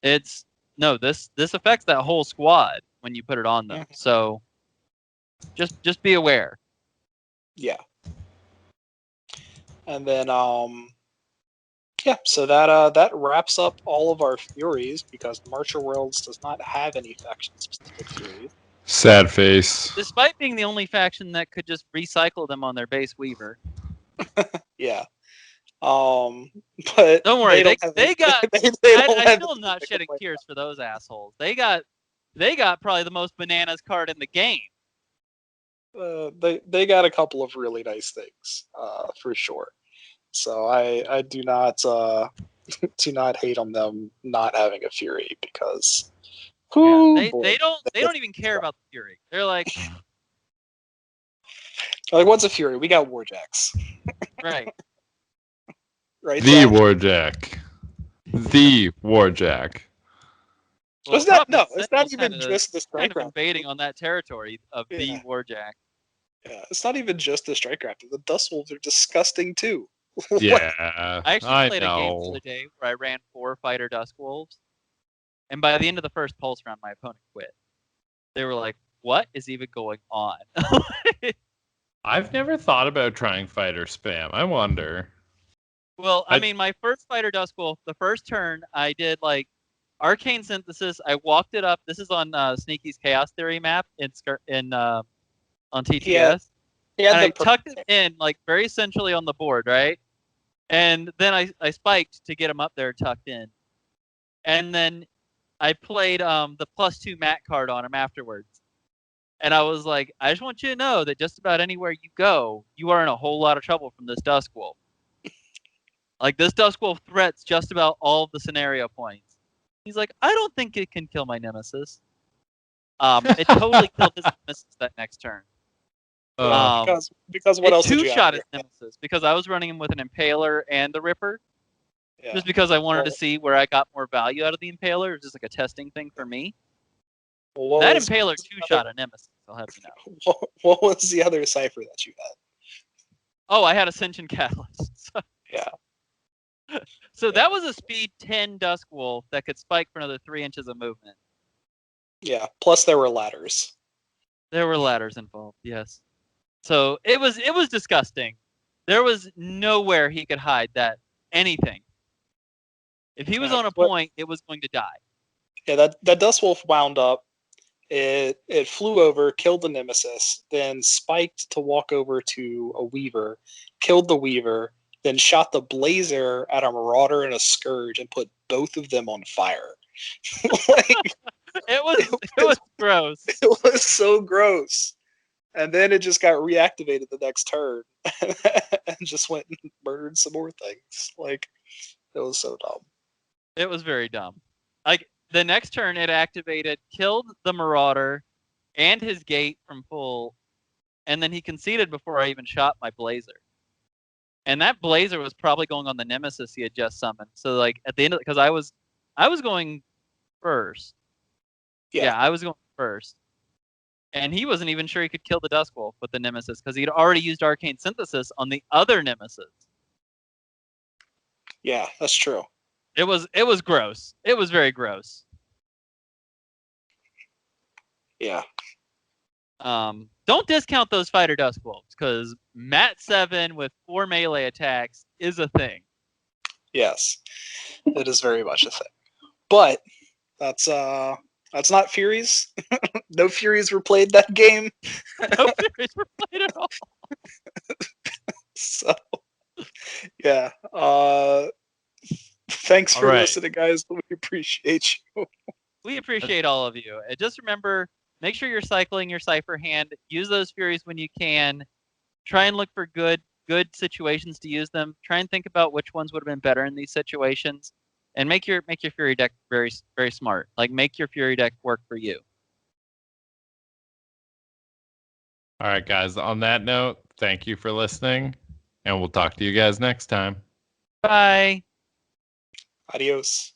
C: This affects that whole squad when you put it on them. So just be aware.
D: Yeah. And then so that wraps up all of our Furies, because Marcher Worlds does not have any faction specific Furies.
B: Sad face.
C: Despite being the only faction that could just recycle them on their base Weaver.
D: Yeah. But
C: don't worry, they got. I still am not shedding tears for those assholes. They got probably the most bananas card in the game.
D: They got a couple of really nice things, for sure. So I do not do not hate on them not having a Fury, because
C: they don't even care about the Fury. They're like,
D: Like, what's a Fury? We got Warjacks.
C: Right.
D: Right,
B: The
D: Zach?
B: Warjack. The Warjack.
C: Well,
D: It's not,
C: the problem
D: no,
C: is
D: it's not
C: Sentinel's
D: even just the
C: kind
D: Strike
C: of
D: Raptor.
C: invading on that territory of the
D: Yeah.
C: Warjack.
D: Yeah, it's not even just the Strike Raptor. The Dust Wolves are disgusting too. What?
B: Yeah,
C: I actually played a game the
B: know.
C: other day where I ran 4 fighter Dusk Wolves, and by the end of the first pulse round, my opponent quit. They were like, "What is even going on?"
B: I've never thought about trying fighter spam. I wonder.
C: Well, I
B: I-
C: mean, my first fighter Dusk Wolf, the first turn, I did like Arcane Synthesis. I walked it up. This is on Sneaky's Chaos Theory map on TTS.
D: He had
C: And
D: the
C: I tucked it in like very centrally on the board, right? And then I spiked to get him up there tucked in. And then I played the +2 mat card on him afterwards. And I was like, I just want you to know that just about anywhere you go, you are in a whole lot of trouble from this Dusk Wolf. Like, this Dusk Wolf threats just about all of the scenario points. He's like, I don't think it can kill my Nemesis. It totally killed his Nemesis that next turn.
D: because what
C: it
D: else did you
C: two-shot
D: have?
C: his Nemesis because I was running him with an Impaler and the Ripper.
D: Yeah.
C: Just because I wanted to
D: Well-
C: see where I got more value out of the Impaler. It was just like a testing thing for me.
D: Well, what
C: That
D: was-
C: Impaler two-shot a Nemesis, I'll have you know.
D: What was the other cipher that you had?
C: Oh, I had Ascension Catalyst.
D: Yeah.
C: So that was a speed 10 Dusk Wolf that could spike for another 3 inches of movement.
D: Yeah. Plus there were ladders.
C: There were ladders involved, yes. So it was disgusting. There was nowhere he could hide that anything. If he was
D: Yeah,
C: on a
D: but-
C: point, it was going to die.
D: Yeah, that Dust Wolf wound up. It flew over, killed the Nemesis, then spiked to walk over to a Weaver, killed the Weaver, then shot the Blazer at a Marauder and a Scourge and put both of them on fire. Like,
C: It was gross.
D: it was so gross. And then it just got reactivated the next turn and just went and murdered some more things. Like, it was so dumb.
C: It was very dumb. Like, the next turn it activated, killed the Marauder and his gate from full, and then he conceded before I even shot my Blazer. And that Blazer was probably going on the Nemesis he had just summoned. So like at the end of because I was going first.
D: Yeah.
C: I was going first. And he wasn't even sure he could kill the Dusk Wolf with the Nemesis because he'd already used Arcane Synthesis on the other Nemesis.
D: Yeah, that's true.
C: It was gross. It was very gross.
D: Yeah.
C: Don't discount those fighter Dusk Wolves because Mat 7 with 4 melee attacks is a thing.
D: Yes. It is very much a thing. But that's not Furies. No Furies were played that game.
C: No Furies were played at all.
D: So yeah. Thanks for
B: All right.
D: listening, guys. We appreciate you.
C: We appreciate all of you. And just remember, make sure you're cycling your Cypher hand. Use those Furies when you can. Try and look for good situations to use them. Try and think about which ones would have been better in these situations. And make your Fury deck very, very smart. Like, make your Fury deck work for you.
B: All right, guys. On that note, thank you for listening, and we'll talk to you guys next time.
C: Bye.
D: Adios.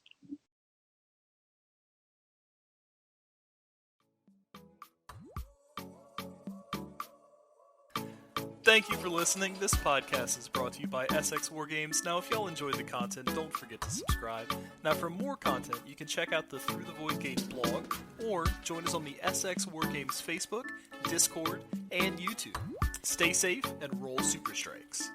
A: Thank you for listening. This podcast is brought to you by Essex Wargames. Now, if y'all enjoyed the content, don't forget to subscribe. Now, for more content, you can check out the Through the Void Gate blog, or join us on the Essex Wargames Facebook, Discord, and YouTube. Stay safe and roll super strikes.